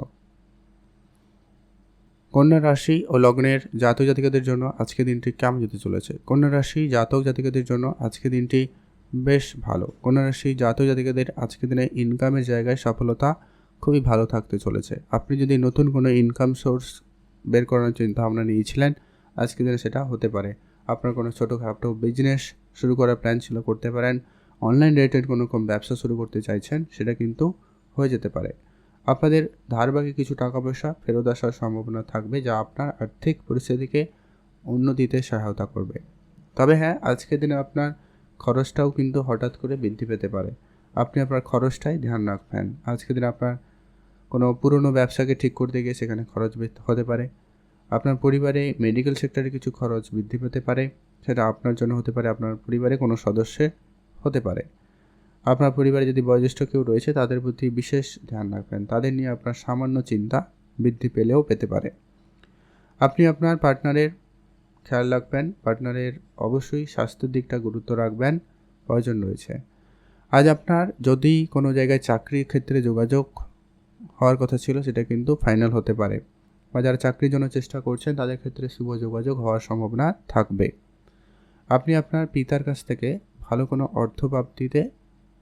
কন্যা রাশি ও লগ্নের জাতক জাতিকাদের জন্য আজকে দিনটি কেমন যেতে চলেছে? কন্যা রাশি জাতক জাতিকাদের জন্য আজকে দিনটি বেশ ভালো। কন্যা রাশি জাতক জাতিকাদের আজকে দিনে ইনকামের জায়গায় সফলতা খুবই ভালো থাকতে চলেছে। আপনি যদি নতুন কোনো ইনকাম সোর্স বের করার চিন্তা ভাবনা নিয়েছিলেন, আজকে দিনে সেটা হতে পারে। আপনার কোনো ছোটোখাটো বিজনেস শুরু করার প্ল্যান ছিল, করতে পারেন। অনলাইন রিলেটেড কোনো ব্যবসা শুরু করতে চাইছেন, সেটা কিন্তু হয়ে যেতে পারে। আপনাদের ধারবাকি কিছু টাকা পয়সা ফেরত আসার সম্ভাবনা থাকবে, যা আপনার আর্থিক পরিস্থিতিকে উন্নতিতে সহায়তা করবে। তবে হ্যাঁ, আজকের দিনে আপনার খরচটাও কিন্তু হঠাৎ করে বৃদ্ধি পেতে পারে, আপনি আপনার খরচটাই ধ্যান রাখবেন। আজকের দিনে আপনার কোনো পুরনো ব্যবসাকে ঠিক করতে গিয়ে সেখানে খরচ হতে পারে। আপনার পরিবারে মেডিকেল সেক্টরে কিছু খরচ বৃদ্ধি পেতে পারে, সেটা আপনার জন্য হতে পারে, আপনার পরিবারে কোনো সদস্যের হতে পারে। আপনার পরিবারে যদি বয়োজ্যেষ্ঠ কেউ রয়েছে তাদের প্রতি বিশেষ ধ্যান রাখবেন, তাদের নিয়ে আপনার সামান্য চিন্তা বৃদ্ধি পেলেও পেতে পারে। আপনি আপনার পার্টনারের খেয়াল রাখবেন, পার্টনারের অবশ্যই স্বাস্থ্যের দিকটা গুরুত্ব রাখবেন, প্রয়োজন রয়েছে। আজ আপনার যদি কোনো জায়গায় চাকরির ক্ষেত্রে যোগাযোগ হওয়ার কথা ছিল সেটা কিন্তু ফাইনাল হতে পারে, বা যারা চাকরির জন্য চেষ্টা করছেন তাদের ক্ষেত্রে শুভ যোগাযোগ হওয়ার সম্ভাবনা থাকবে। আপনি আপনার পিতার কাছ থেকে ভালো কোনো অর্থপ্রাপ্তিতে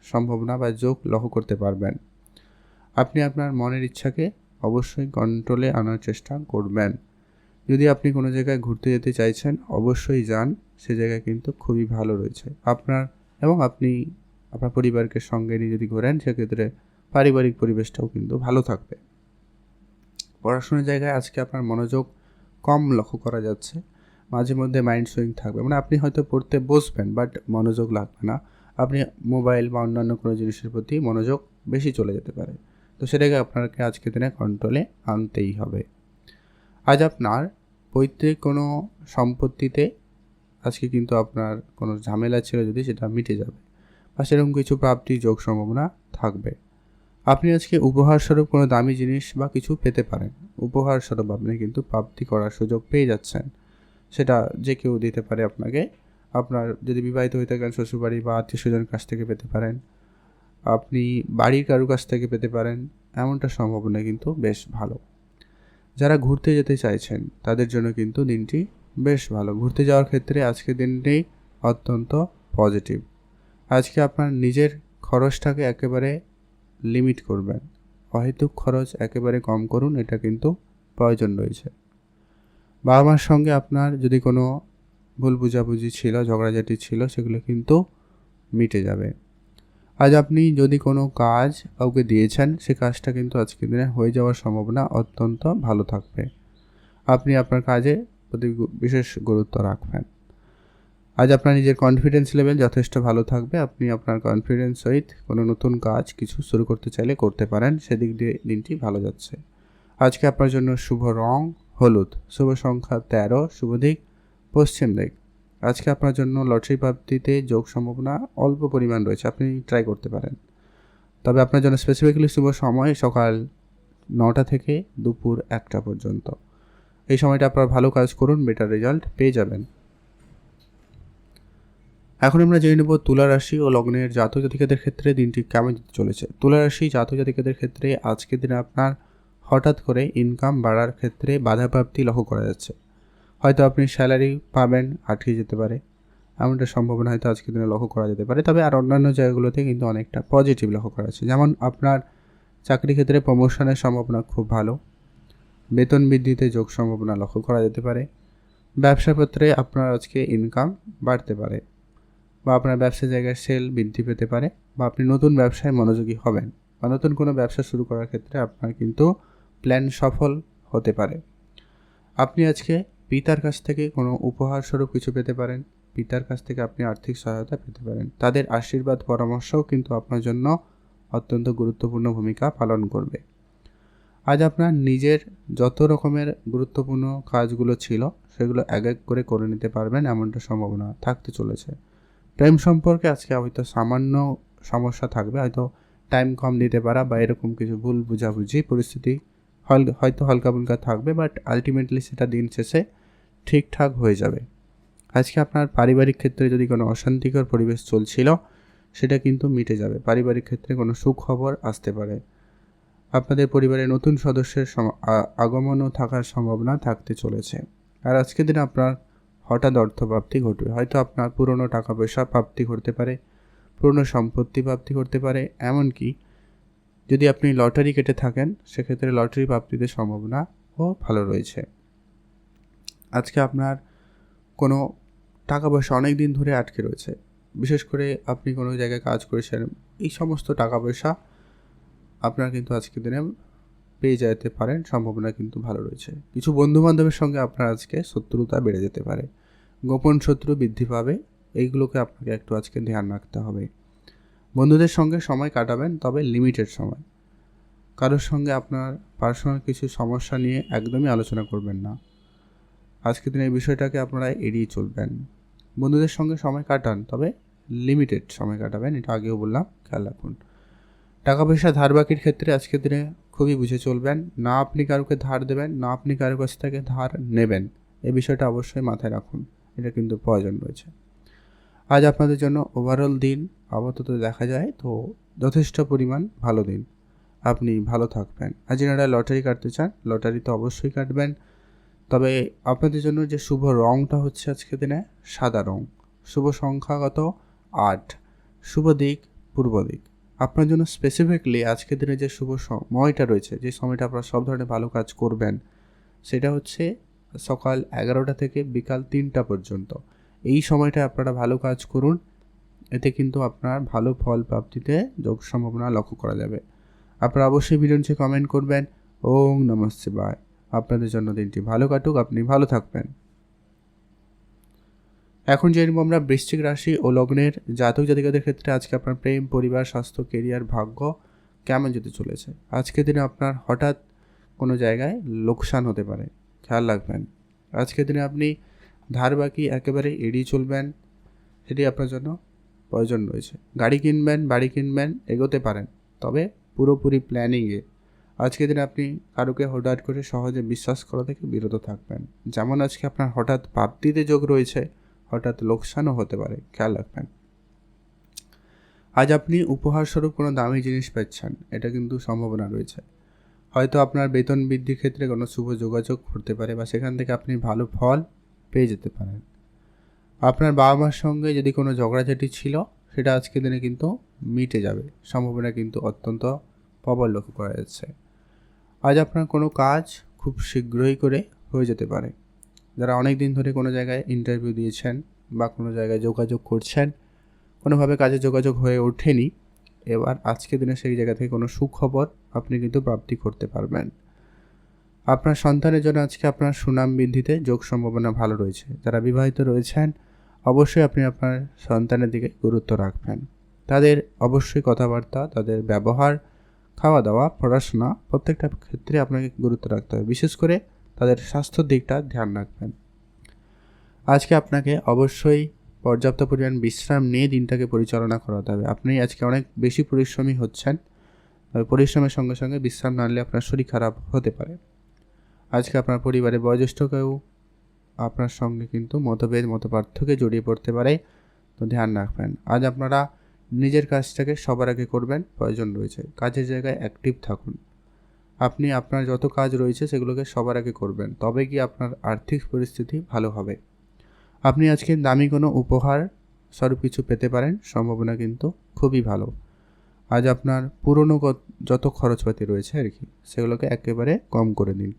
সম্ভাবনা বা যোগ লক্ষ্য করতে পারবেন। আপনি আপনার মনের ইচ্ছাকে অবশ্যই কন্ট্রোলে আনার চেষ্টা করবেন। যদি আপনি কোনো জায়গায় ঘুরতে যেতে চাইছেন অবশ্যই যান, সে জায়গায় কিন্তু খুবই ভালো রয়েছে আপনার, এবং আপনি আপনার পরিবারকে সঙ্গে নিয়ে যদি ঘোরেন সেক্ষেত্রে পারিবারিক পরিবেশটাও কিন্তু ভালো থাকবে। পড়াশোনার জায়গায় আজকে আপনার মনোযোগ কম লক্ষ্য করা যাচ্ছে, মাঝে মধ্যে মাইন্ড সুইং থাকবে, মানে আপনি হয়তো পড়তে বসবেন বাট মনোযোগ লাগবে না, আপনি মোবাইল বা অন্যান্য কোনো জিনিসের প্রতি মনোযোগ বেশি চলে যেতে পারে। তো সেটাকে আপনাকে আজকের দিনে কন্ট্রোলে আনতেই হবে। আজ আপনার পৈতৃক কোনো সম্পত্তিতে আজকে কিন্তু আপনার কোনো ঝামেলা ছিল যদি সেটা মিটে যাবে, বা সেরকম কিছু প্রাপ্তির যোগ সম্ভাবনা থাকবে। আপনি আজকে উপহারস্বরূপ কোনো দামি জিনিস বা কিছু পেতে পারেন, উপহারস্বরূপ আপনি কিন্তু প্রাপ্তি করার সুযোগ পেয়ে যাচ্ছেন, সেটা যে কেউ দিতে পারে আপনাকে। আপনার যদি বিবাহিত হয়ে থাকেন শ্বশুরবাড়ি বা আত্মীয় স্বজনের কাছ থেকে পেতে পারেন, আপনি বাড়ির কারোর কাছ থেকে পেতে পারেন, এমনটা সম্ভাবনা কিন্তু বেশ ভালো। যারা ঘুরতে যেতে চাইছেন তাদের জন্য কিন্তু দিনটি বেশ ভালো, ঘুরতে যাওয়ার ক্ষেত্রে আজকের দিনটি অত্যন্ত পজিটিভ। আজকে আপনার নিজের খরচটাকে একেবারে লিমিট করবেন, অহেতুক খরচ একেবারে কম করুন, এটা কিন্তু প্রয়োজন রয়েছে। বাবা মার সঙ্গে আপনার যদি কোনো ভুল বুঝাবুঝি ছিল, ঝগড়াঝাটি ছিল, সেগুলো কিন্তু মিটে যাবে। আজ আপনি যদি কোনো কাজ কাউকে দিয়েছেন সে কাজটা কিন্তু আজকের দিনে হয়ে যাওয়ার সম্ভাবনা অত্যন্ত ভালো থাকবে। আপনি আপনার কাজে প্রতি বিশেষ গুরুত্ব রাখবেন। আজ আপনার নিজের কনফিডেন্স লেভেল যথেষ্ট ভালো থাকবে, আপনি আপনার কনফিডেন্স সহিত কোনো নতুন কাজ কিছু শুরু করতে চাইলে করতে পারেন, সেদিক দিয়ে দিনটি ভালো যাচ্ছে। আজকে আপনার জন্য শুভ রং হলুদ, শুভ সংখ্যা 13, শুভ দিক পশ্চিম দিক। আজকে আপনার জন্য লটারি প্রাপ্তিতে যোগ সম্ভাবনা অল্প পরিমাণ রয়েছে, আপনি ট্রাই করতে পারেন। তবে আপনার জন্য স্পেসিফিক্যালি শুভ সময় সকাল 9টা থেকে দুপুর 1টা পর্যন্ত। এই সময়টা আপনার ভালো কাজ করুন, বেটার রেজাল্ট পেয়ে যাবেন। এখন আমরা জেনে নেব তুলা রাশি ও লগ্নের জাতক জাতিকাদের ক্ষেত্রে দিনটি কেমন যেতে চলেছে। তুলা রাশি জাতক জাতিকাদের ক্ষেত্রে আজকের দিনে আপনার হঠাৎ করে ইনকাম বাড়ার ক্ষেত্রে বাধাপ্রাপ্তি লক্ষ্য করা যাচ্ছে। হয়তো আপনি স্যালারি পাবেন, আটকে যেতে পারে, এমনটা সম্ভাবনা হয়তো আজকের দিনে লক্ষ্য করা যেতে পারে। তবে আর অন্যান্য জায়গাগুলোতে কিন্তু অনেকটা পজিটিভ লক্ষ্য করা যাচ্ছে, যেমন আপনার চাকরি ক্ষেত্রে প্রমোশনের সম্ভাবনা খুব ভালো, বেতন বৃদ্ধিতে যোগ সম্ভাবনা লক্ষ্য করা যেতে পারে, ব্যবসাপত্রে আপনার আজকে ইনকাম বাড়তে পারে, বা আপনার ব্যবসা জায়গায় সেল বৃদ্ধি পেতে পারে, বা আপনি নতুন ব্যবসায় মনোযোগী হবেন, বা নতুন কোনো ব্যবসা শুরু করার ক্ষেত্রে আপনার কিন্তু প্ল্যান সফল হতে পারে। আপনি আজকে পিতার কাছ থেকে কোনো উপহার স্বরূপ কিছু পেতে পারেন, পিতার কাছ থেকে আপনি আর্থিক সহায়তা পেতে পারেন, তাদের আশীর্বাদ পরামর্শও কিন্তু আপনার জন্য অত্যন্ত গুরুত্বপূর্ণ ভূমিকা পালন করবে। আজ আপনার নিজের যত রকমের গুরুত্বপূর্ণ কাজগুলো ছিল সেগুলো এক এক করে নিতে পারবেন, এমনটা সম্ভাবনা থাকতে চলেছে। প্রেম সম্পর্কে আজকে হয়তো সামান্য সমস্যা থাকবে, হয়তো টাইম কম দিতে পারা বা এরকম কিছু ভুল বুঝাবুঝি পরিস্থিতি হয়তো হালকা ফুলকা থাকবে, বাট আলটিমেটলি সেটা দিন শেষে ঠিকঠাক হয়ে যাবে। আজকে আপনার পারিবারিক ক্ষেত্রে যদি কোনো অশান্তিকর পরিবেশ চলছিল সেটা কিন্তু মিটে যাবে, পারিবারিক ক্ষেত্রে কোনো সুখবর আসতে পারে, আপনাদের পরিবারের নতুন সদস্যের আগমনও থাকার সম্ভাবনা থাকতে চলেছে। আর আজকের দিনে আপনার হঠাৎ অর্থপ্রাপ্তি ঘটবে, হয়তো আপনার পুরনো টাকা পয়সা প্রাপ্তি করতে পারে, পুরনো সম্পত্তি প্রাপ্তি করতে পারে, এমনকি যদি আপনি লটারি কেটে থাকেন সেক্ষেত্রে লটারি প্রাপ্তিতে সম্ভাবনাও ভালো রয়েছে। আজকে আপনার কোনো টাকা পয়সা অনেক দিন ধরে আটকে রয়েছে, বিশেষ করে আপনি কোনো জায়গায় কাজ করেছেন, এই সমস্ত টাকা পয়সা আপনার কিন্তু আজকের দিনে পেয়ে যেতে পারেন, সম্ভাবনা কিন্তু ভালো রয়েছে। কিছু বন্ধুবান্ধবের সঙ্গে আপনার আজকে শত্রুতা বেড়ে যেতে পারে, গোপন শত্রু বৃদ্ধি পাবে, এইগুলোকে আপনাকে একটু আজকে ধ্যান রাখতে হবে। বন্ধুদের সঙ্গে সময় কাটাবেন, তবে লিমিটেড সময়। কারোর সঙ্গে আপনার পার্সোনাল কিছু সমস্যা নিয়ে একদমই আলোচনা করবেন না। আজকের দিনে এই বিষয়টাকে আপনারা এড়িয়ে চলবেন। বন্ধুদের সঙ্গে সময় কাটান, তবে লিমিটেড সময় কাটাবেন, এটা আগেও বললাম, খেয়াল রাখুন। টাকা পয়সা ধার বাকির ক্ষেত্রে আজকের দিনে খুবই বুঝে চলবেন। না আপনি কারোকে ধার দেবেন, না আপনি কারোর কাছ থেকে ধার নেবেন। এই বিষয়টা অবশ্যই মাথায় রাখুন, এটা কিন্তু প্রয়োজন রয়েছে। আজ আপনাদের জন্য ওভারঅল দিন আপাতত দেখা যায় তো যথেষ্ট পরিমাণ ভালো দিন, আপনি ভালো থাকবেন। আজ যারা লটারি কাটতে চান, লটারি তো অবশ্যই কাটবেন। তবে আপনাদের জন্য যে শুভ রঙটা হচ্ছে আজকের দিনে সাদা রং, শুভ সংখ্যাগত 8, শুভ দিক পূর্ব দিক। আপনার জন্য স্পেসিফিকলি আজকের দিনে যে শুভ সময়টা রয়েছে, যে সময়টা আপনারা সব ধরনের ভালো কাজ করবেন, সেটা হচ্ছে সকাল 11টা থেকে বিকাল 3টা পর্যন্ত। এই সময়টা আপনারা ভালো কাজ করুন, এতে কিন্তু আপনার ভালো ফল প্রাপ্তিতে যোগ সম্ভাবনা লক্ষ্য করা যাবে। আপনারা অবশ্যই ভিডিও নিচে কমেন্ট করবেন। ওম নমঃ শিবায়। আপনাদের জন্য দিনটি ভালো কাটুক, আপনি ভালো থাকবেন। এখন জেনে আমরা বৃশ্চিক রাশি ও লগ্নের জাতক জাতিকাদের ক্ষেত্রে আজকে আপনার প্রেম, পরিবার, স্বাস্থ্য, কেরিয়ার, ভাগ্য কেমন যেতে চলেছে। আজকের দিনে আপনার হঠাৎ কোনো জায়গায় লোকসান হতে পারে, খেয়াল রাখবেন। আজকের দিনে আপনি ধার বাকি একেবারে এড়িয়ে চলবেন, সেটি আপনার জন্য প্রয়োজন রয়েছে। গাড়ি কিনবেন, বাড়ি কিনবেন, এগোতে পারেন, তবে পুরোপুরি প্ল্যানিংয়ে। আজকের দিনে আপনি কারোকে হঠাৎ করে সহজে বিশ্বাস করা থেকে বিরত থাকবেন। যেমন আজকে আপনার হঠাৎ প্রাপ্তিতে যোগ রয়েছে, হঠাৎ লোকসানও হতে পারে, খেয়াল রাখবেন। আজ আপনি উপহারস্বরূপ কোনো দামি জিনিস পাচ্ছেন, এটা কিন্তু সম্ভাবনা রয়েছে। হয়তো আপনার বেতন বৃদ্ধির ক্ষেত্রে কোনো শুভ যোগাযোগ ঘটতে পারে, বা সেখান থেকে আপনি ভালো ফল পেয়ে যেতে পারেন। আপনার বাবা মার সঙ্গে যদি কোনো ঝগড়াঝাটি ছিল, সেটা আজকের দিনে কিন্তু মিটে যাবে, সম্ভাবনা কিন্তু অত্যন্ত প্রবল লক্ষ্য করা যাচ্ছে। আজ আপনার কোনো কাজ খুব শীঘ্রই করে হয়ে যেতে পারে। যারা অনেক দিন ধরে কোনো জায়গায় ইন্টারভিউ দিয়েছেন বা কোনো জায়গায় যোগাযোগ করছেন, কোনোভাবে কাজে যোগাযোগ হয়ে ওঠেনি, এবার আজকের দিনে সেই জায়গা থেকে কোনো সুখবর আপনি কিন্তু প্রাপ্তি করতে পারবেন। আপনার সন্তানের জন্য আজকে আপনার সুনাম বৃদ্ধিতে যোগ সম্ভাবনা ভালো রয়েছে। যারা বিবাহিত রয়েছেন, অবশ্যই আপনি আপনার সন্তানের দিকে গুরুত্ব রাখবেন। তাদের অবশ্যই কথাবার্তা, তাদের ব্যবহার, খাওয়া দাওয়া, পড়াশোনা, প্রত্যেকটা ক্ষেত্রে আপনাকে গুরুত্ব রাখতে হবে। বিশেষ করে তাদের স্বাস্থ্যের দিকটা ধ্যান রাখবেন। আজকে আপনাকে অবশ্যই পর্যাপ্ত পরিমাণ বিশ্রাম নিয়ে দিনটাকে পরিচালনা করাতে হবে। আপনি আজকে অনেক বেশি পরিশ্রমী হচ্ছেন, তবে পরিশ্রমের সঙ্গে সঙ্গে বিশ্রাম না নিলে আপনার শরীর খারাপ হতে পারে। আজকে আপনার পরিবারে বয়োজ্যেষ্ঠ কেউ আপনার সঙ্গে কিন্তু মতভেদ, মতপার্থক্যে জড়িয়ে পড়তে পারে, তো ধ্যান রাখবেন। আজ আপনারা নিজের কাজটাকে সবার আগে করবেন, প্রয়োজন রয়েছে। কাজের জায়গায় অ্যাক্টিভ থাকুন। আপনি আপনার যত কাজ রয়েছে সেগুলোকে সবার আগে করবেন, তবে কি আপনার আর্থিক পরিস্থিতি ভালো হবে। আপনি আজকে দামি কোনো উপহার স্বরূপ কিছু পেতে পারেন, সম্ভাবনা কিন্তু খুবই ভালো। আজ আপনার পুরনো যত খরচপাতি রয়েছে আর কি, সেগুলোকে একেবারে কম করে দিন।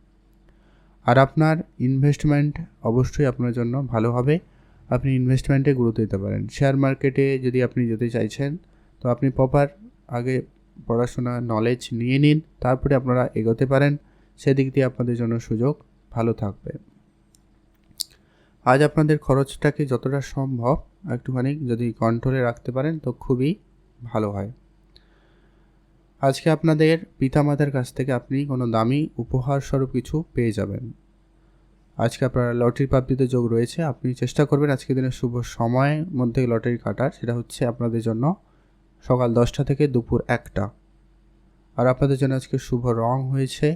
আর আপনার ইনভেস্টমেন্ট অবশ্যই আপনার জন্য ভালো হবে। আপনি ইনভেস্টমেন্টে গুরুত্ব দিতে পারেন। শেয়ার মার্কেটে যদি আপনি যেতে চাইছেন, তো আপনি প্রপার আগে পড়াশোনা নলেজ নিয়ে নিন, তারপরে আপনারা এগোতে পারেন। সেদিক দিয়ে আপনাদের জন্য সুযোগ ভালো থাকবে। আজ আপনাদের খরচটাকে যতটা সম্ভব একটুখানি যদি কন্ট্রোলে রাখতে পারেন, তো খুবই ভালো হয়। আজকে আপনাদের পিতামাতার কাছ থেকে আপনি কোনো দামি উপহার স্বরূপ কিছু পেয়ে যাবেন। আজকে আপনার লটারি প্রাপ্তিতে যোগ রয়েছে। আপনি চেষ্টা করবেন আজকের দিনের শুভ সময়ের মধ্যে লটারি কাটার, সেটা হচ্ছে আপনাদের জন্য সকাল 10টা থেকে দুপুর 1টা। আর আপনাদের জন্য আজকে শুভ রং হয়েছে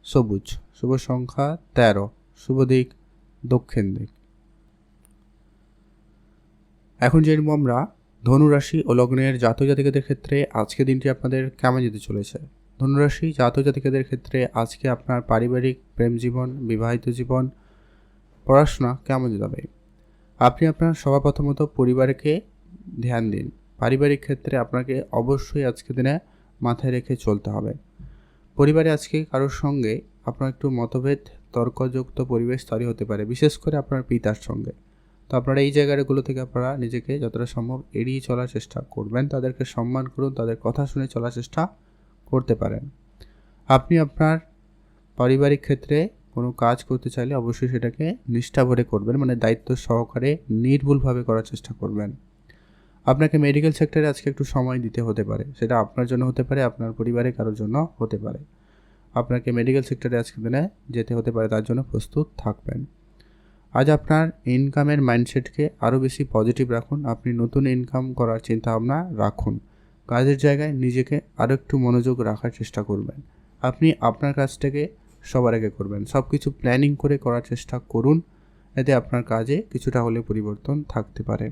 সবুজ, শুভ সংখ্যা 13, শুভ দিক দক্ষিণ দিক। এখন জেনব আমরা ধনুরাশি ও লগ্নের জাতক জাতিকাদের ক্ষেত্রে আজকে দিনটি আপনাদের কেমন যেতে চলেছে। ধনুরাশি জাতক জাতিকাদের ক্ষেত্রে আজকে আপনার পারিবারিক, প্রেম জীবন, বিবাহিত জীবন, পড়াশোনা কেমন যাবে। আপনি আপনার সবার প্রথমত পরিবারকে ধ্যান দিন। পারিবারিক ক্ষেত্রে আপনাকে অবশ্যই আজকের দিনে মাথায় রেখে চলতে হবে। পরিবারে আজকে কারোর সঙ্গে আপনার একটু মতভেদ, তর্কযুক্ত পরিবেশ তৈরি হতে পারে, বিশেষ করে আপনার পিতার সঙ্গে। তো আপনারা এই জায়গাগুলো থেকে আপনারা নিজেকে যতটা সম্ভব এড়িয়ে চলার চেষ্টা করবেন। তাদেরকে সম্মান করুন, তাদের কথা শুনে চলার চেষ্টা করতে পারেন। আপনি আপনার পারিবারিক ক্ষেত্রে কোনো কাজ করতে চাইলে অবশ্যই সেটাকে নিষ্ঠা ভরে করবেন, মানে দায়িত্ব সহকারে নির্ভুলভাবে করার চেষ্টা করবেন। আপনাকে মেডিকেল সেক্টরে আজকে একটু সময় দিতে হতে পারে, সেটা আপনার জন্য হতে পারে, আপনার পরিবারের কারোর জন্য হতে পারে। আপনাকে মেডিকেল সেক্টরে আজকে দিনে যেতে হতে পারে, তার জন্য প্রস্তুত থাকবেন। আজ আপনার ইনকামের মাইন্ডসেটকে আরও বেশি পজিটিভ রাখুন। আপনি নতুন ইনকাম করার চিন্তাভাবনা রাখুন। কাজের জায়গায় নিজেকে আরও একটু মনোযোগ রাখার চেষ্টা করবেন। আপনি আপনার কাজটাকে সবার আগে করবেন, সব কিছু প্ল্যানিং করে করার চেষ্টা করুন, এতে আপনার কাজে কিছুটা হলেও পরিবর্তন থাকতে পারে।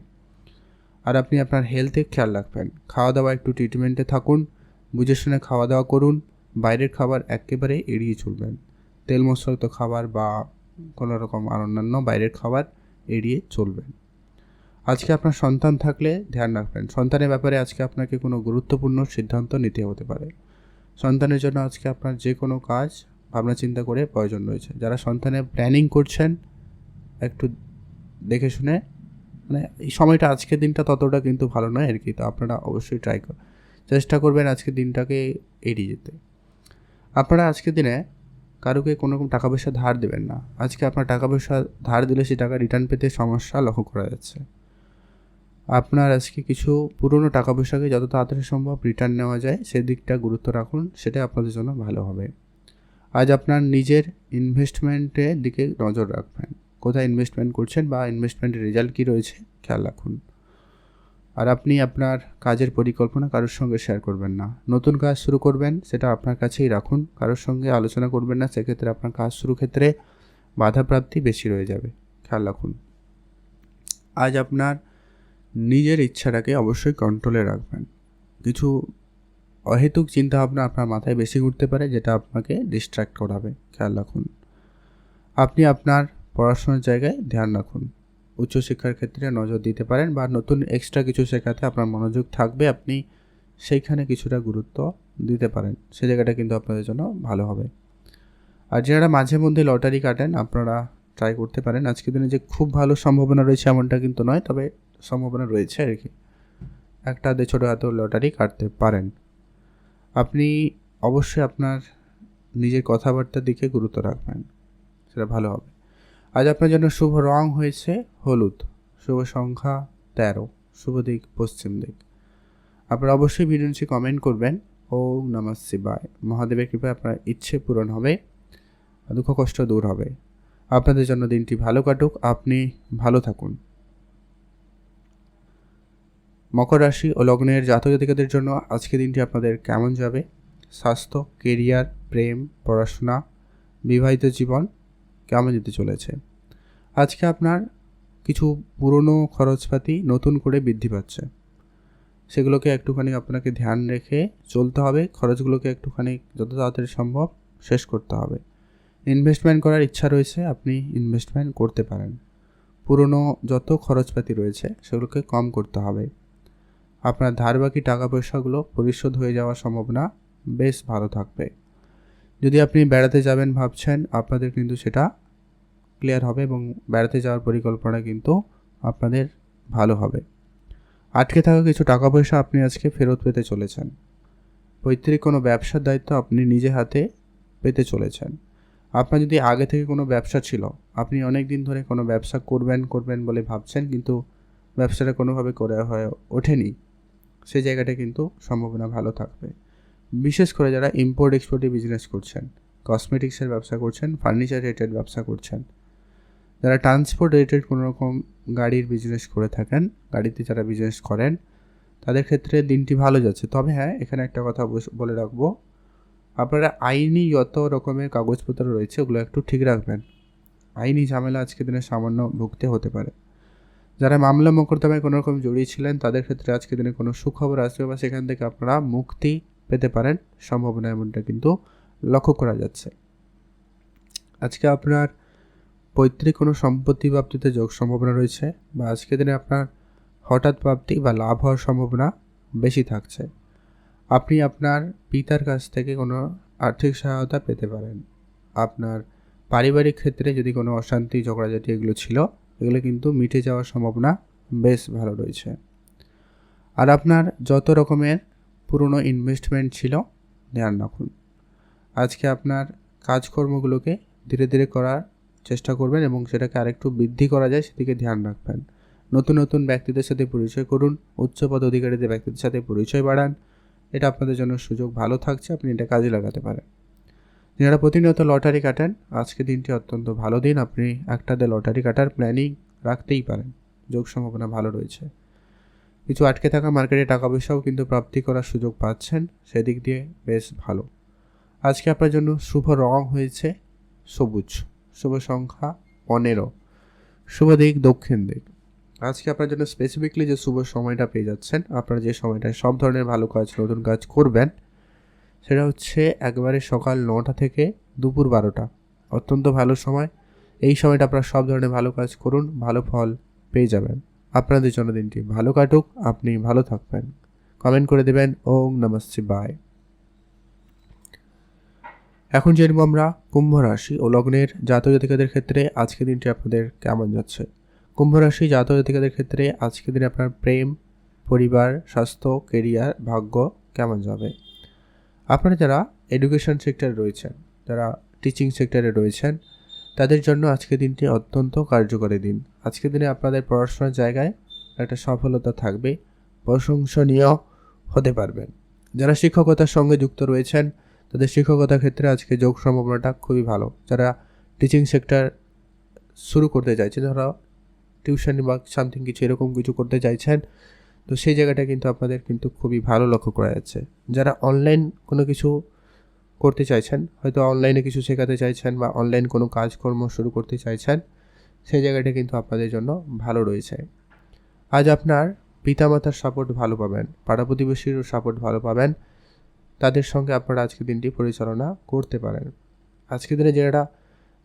আর আপনি আপনার হেলথে খেয়াল রাখবেন, খাওয়া দাওয়া একটু ট্রিটমেন্টে থাকুন, বুঝে শুনে খাওয়া দাওয়া করুন, বাইরের খাবার একেবারে এড়িয়ে চলবেন। তেল মশলাযুক্ত খাবার বা কোনো রকম আর অন্যান্য বাইরের খাবার এড়িয়ে চলবেন। আজকে আপনার সন্তান থাকলে ধ্যান রাখবেন, সন্তানের ব্যাপারে আজকে আপনাকে কোনো গুরুত্বপূর্ণ সিদ্ধান্ত নিতে হতে পারে। সন্তানের জন্য আজকে আপনার যে কোনো কাজ ভাবনা চিন্তা করে প্রয়োজন রয়েছে। যারা সন্তানের প্ল্যানিং করছেন একটু দেখে শুনে, মানে এই সময়টা আজকের দিনটা ততটা কিন্তু ভালো নয় আর কি, তো আপনারা অবশ্যই চেষ্টা করবেন আজকের দিনটাকে এড়িয়ে যেতে। আপনারা আজকের দিনে কারোকে কোনো রকম টাকা পয়সা ধার দেবেন না। আজকে আপনার টাকা পয়সা ধার দিলে সেই টাকা রিটার্ন পেতে সমস্যা লক্ষ্য করা যাচ্ছে। আপনার আজকে কিছু পুরনো টাকা পয়সাকে যত তাড়াতাড়ি সম্ভব রিটার্ন নেওয়া যায় সেদিকটা গুরুত্ব রাখুন, সেটা আপনাদের জন্য ভালো হবে। আজ আপনার নিজের ইনভেস্টমেন্টের দিকে নজর রাখবেন, কোথায় ইনভেস্টমেন্ট করছেন বা ইনভেস্টমেন্টের রেজাল্ট কী রয়েছে খেয়াল রাখুন। আর আপনি আপনার কাজের পরিকল্পনা কারোর সঙ্গে শেয়ার করবেন না। নতুন কাজ শুরু করবেন সেটা আপনার কাছেই রাখুন, কারোর সঙ্গে আলোচনা করবেন না, সেক্ষেত্রে আপনার কাজ শুরু ক্ষেত্রে বাধাপ্রাপ্তি বেশি রয়ে যাবে, খেয়াল রাখুন। আজ আপনার নিজের ইচ্ছাটাকে অবশ্যই কন্ট্রোলে রাখবেন। কিছু অহেতুক চিন্তাভাবনা আপনার মাথায় বেশি ঘুরতে পারে, যেটা আপনাকে ডিস্ট্র্যাক্ট করাবে, খেয়াল রাখুন। আপনি আপনার পড়াশোনার জায়গায় ধ্যান রাখুন, উচ্চশিক্ষার ক্ষেত্রে নজর দিতে পারেন বা নতুন এক্সট্রা কিছু শেখাতে আপনার মনোযোগ থাকবে, আপনি সেইখানে কিছুটা গুরুত্ব দিতে পারেন, সে জায়গাটা কিন্তু আপনাদের জন্য ভালো হবে। আর যারা মাঝে মধ্যে লটারি কাটেন আপনারা ট্রাই করতে পারেন। আজকের দিনে যে খুব ভালো সম্ভাবনা রয়েছে এমনটা কিন্তু নয়, তবে সম্ভাবনা রয়েছে আর কি, একটা আধে ছোটো হাতে লটারি কাটতে পারেন। আপনি অবশ্যই আপনার নিজের কথাবার্তার দিকে গুরুত্ব রাখবেন, সেটা ভালো হবে। আজ আপনার জন্য শুভ রং হয়েছে হলুদ, শুভ সংখ্যা 13, শুভ দিক পশ্চিম দিক। আপনারা অবশ্যই ভিডিও নিচে কমেন্ট করবেন ওম নমঃ শিবায়। মহাদেবের কৃপায় আপনার ইচ্ছে পূরণ হবে, দুঃখ কষ্ট দূর হবে। আপনাদের জন্য দিনটি ভালো কাটুক, আপনি ভালো থাকুন। মকর রাশি ও লগ্নের জাতক জাতিকাদের জন্য আজকের দিনটি আপনাদের কেমন যাবে? স্বাস্থ্য, কেরিয়ার, প্রেম, পড়াশোনা, বিবাহিত জীবন কেমন যেতে চলেছে? আজকে আপনার কিছু পুরনো খরচপাতি নতুন করে বৃদ্ধি পাচ্ছে, সেগুলোকে একটুখানি আপনাকে ধ্যান রেখে চলতে হবে। খরচগুলোকে একটুখানি যত তাড়াতাড়ি সম্ভব শেষ করতে হবে। ইনভেস্টমেন্ট করার ইচ্ছা রয়েছে, আপনি ইনভেস্টমেন্ট করতে পারেন। পুরনো যত খরচপাতি রয়েছে সেগুলোকে কম করতে হবে। আপনার ধার বাকি টাকা পয়সাগুলো পরিশোধ হয়ে যাওয়ার সম্ভাবনা বেশ ভালো থাকবে। যদি আপনি বেড়াতে যাবেন ভাবছেন, আপনাদের কিন্তু সেটা ক্লিয়ার হবে এবং বেড়াতে যাওয়ার পরিকল্পনা কিন্তু আপনাদের ভালো হবে। আটকে থাকা কিছু টাকা পয়সা আপনি আজকে ফেরত পেতে চলেছেন। পৈতৃক কোনো ব্যবসার দায়িত্ব আপনি নিজে হাতে পেতে চলেছেন। আপনার যদি আগে থেকে কোনো ব্যবসা ছিল, আপনি অনেক দিন ধরে কোনো ব্যবসা করবেন বলে ভাবছেন, কিন্তু ব্যবসাটা কোনোভাবে করে হয়ে ওঠেনি, সেই জায়গাটা কিন্তু সম্ভাবনা ভালো থাকবে। বিশেষ করে যারা ইম্পোর্ট এক্সপোর্টে বিজনেস করছেন, কসমেটিক্সের ব্যবসা করছেন, ফার্নিচার রিলেটেড ব্যবসা করছেন, যারা ট্রান্সপোর্ট রিলেটেড কোনো রকম গাড়ির বিজনেস করে থাকেন, গাড়িতে যারা বিজনেস করেন, তাদের ক্ষেত্রে দিনটি ভালো যাচ্ছে। তবে হ্যাঁ, এখানে একটা কথা বলে রাখবো, আপনারা আইনি যত রকমের কাগজপত্র রয়েছে ওগুলো একটু ঠিক রাখবেন। আইনি ঝামেলা আজকের দিনে সামান্য ভুগতে হতে পারে। যারা মামলা মোকদ্দমায় কোনো রকম জড়িয়েছিলেন তাদের ক্ষেত্রে আজকের দিনে কোনো সুখবর আসবে বা সেখান থেকে আপনারা মুক্তি পেতে পারেন, সম্ভাবনা এমনটা কিন্তু লক্ষ্য করা যাচ্ছে। আজকে আপনার পৈতৃক কোনো সম্পত্তি প্রাপ্তিতে যোগ সম্ভাবনা রয়েছে, বা আজকের দিনে আপনার হঠাৎ প্রাপ্তি বা লাভ হওয়ার সম্ভাবনা বেশি থাকছে। আপনি আপনার পিতার কাছ থেকে কোনো আর্থিক সহায়তা পেতে পারেন। আপনার পারিবারিক ক্ষেত্রে যদি কোনো অশান্তি ঝগড়াঝাটি এগুলো ছিল, এগুলো কিন্তু মিটে যাওয়ার সম্ভাবনা বেশ ভালো রয়েছে। আর আপনার যত রকমের পুরনো ইনভেস্টমেন্ট ছিল ধ্যান রাখুন। আজকে আপনার কাজকর্মগুলোকে ধীরে ধীরে করার চেষ্টা করবেন এবং সেটাকে আরেকটু বৃদ্ধি করা যায় সেদিকে ধ্যান রাখবেন। নতুন নতুন ব্যক্তিদের সাথে পরিচয় করুন, উচ্চ পদাধিকারীদের ব্যক্তিদের সাথে পরিচয় বাড়ান। এটা আপনাদের জন্য সুযোগ ভালো থাকছে, আপনি এটা কাজে লাগাতে পারেন। যারা প্রতিনিয়ত লটারি কাটেন, আজকে দিনটি অত্যন্ত ভালো দিন, আপনি একটাতে লটারি কাটার প্ল্যানিং রাখতেই পারেন, যোগ সম্ভাবনা ভালো রয়েছে। কিছু আটকে থাকা মার্কেটে টাকা পয়সাও কিন্তু প্রাপ্তি করার সুযোগ পাচ্ছেন, সেদিক দিয়ে বেশ ভালো। আজকে আপনার জন্য শুভ রং হয়েছে সবুজ, শুভ সংখ্যা 15, শুভ দিক দক্ষিণ দিক। আজকে আপনার জন্য স্পেসিফিকলি যে শুভ সময়টা পেয়ে যাচ্ছেন, আপনারা যে সময়টায় সব ধরনের ভালো কাজ, নতুন কাজ করবেন, সেটা হচ্ছে একবারে সকাল 9টা থেকে দুপুর 12টা, অত্যন্ত ভালো সময়। এই সময়টা আপনারা সব ধরনের ভালো কাজ করুন, ভালো ফল পেয়ে যাবেন। আপনাদের জন্য দিনটি ভালো কাটুক, আপনি ভালো থাকবেন। কমেন্ট করে দেবেন ওম নমঃ শিবায়। এখন জেনব আমরা কুম্ভ রাশি ও লগ্নের জাতক জাতিকাদের ক্ষেত্রে আজকের দিনটি আপনাদের কেমন যাচ্ছে। কুম্ভ রাশি জাতক জাতিকাদের ক্ষেত্রে আজকের দিনে আপনার প্রেম, পরিবার, স্বাস্থ্য, কেরিয়ার, ভাগ্য কেমন যাবে। আপনারা যারা এডুকেশন সেক্টরে রয়েছেন, যারা টিচিং সেক্টরে রয়েছেন, তাদের জন্য আজকের দিনটি অত্যন্ত কার্যকরী দিন। আজকের দিনে আপনাদের পড়াশোনার জায়গায় একটা সফলতা থাকবে, প্রশংসনীয় হতে পারবেন। যারা শিক্ষকতার সঙ্গে যুক্ত রয়েছেন, তাদের শিক্ষকতার ক্ষেত্রে আজকে যোগ সম্ভাবনাটা খুবই ভালো। যারা টিচিং সেক্টর শুরু করতে চাইছেন, যারা টিউশন বা সামথিং কিছু এরকম কিছু করতে চাইছেন, তো সেই জায়গাটা কিন্তু আপনাদের কিন্তু খুবই ভালো লক্ষ্য করা যাচ্ছে। যারা অনলাইন কোনো কিছু করতে চাইছেন, হয়তো অনলাইনে কিছু শেখাতে চাইছেন বা অনলাইন কোনো কাজকর্ম শুরু করতে চাইছেন, সেই জায়গাটা কিন্তু আপনাদের জন্য ভালো রয়েছে। আজ আপনার পিতামাতার সাপোর্ট ভালো পাবেন, পাড়া প্রতিবেশীরও সাপোর্ট ভালো পাবেন, তাদের সঙ্গে আপনারা আজকের দিনটি পরিচালনা করতে পারেন। আজকের দিনে যারা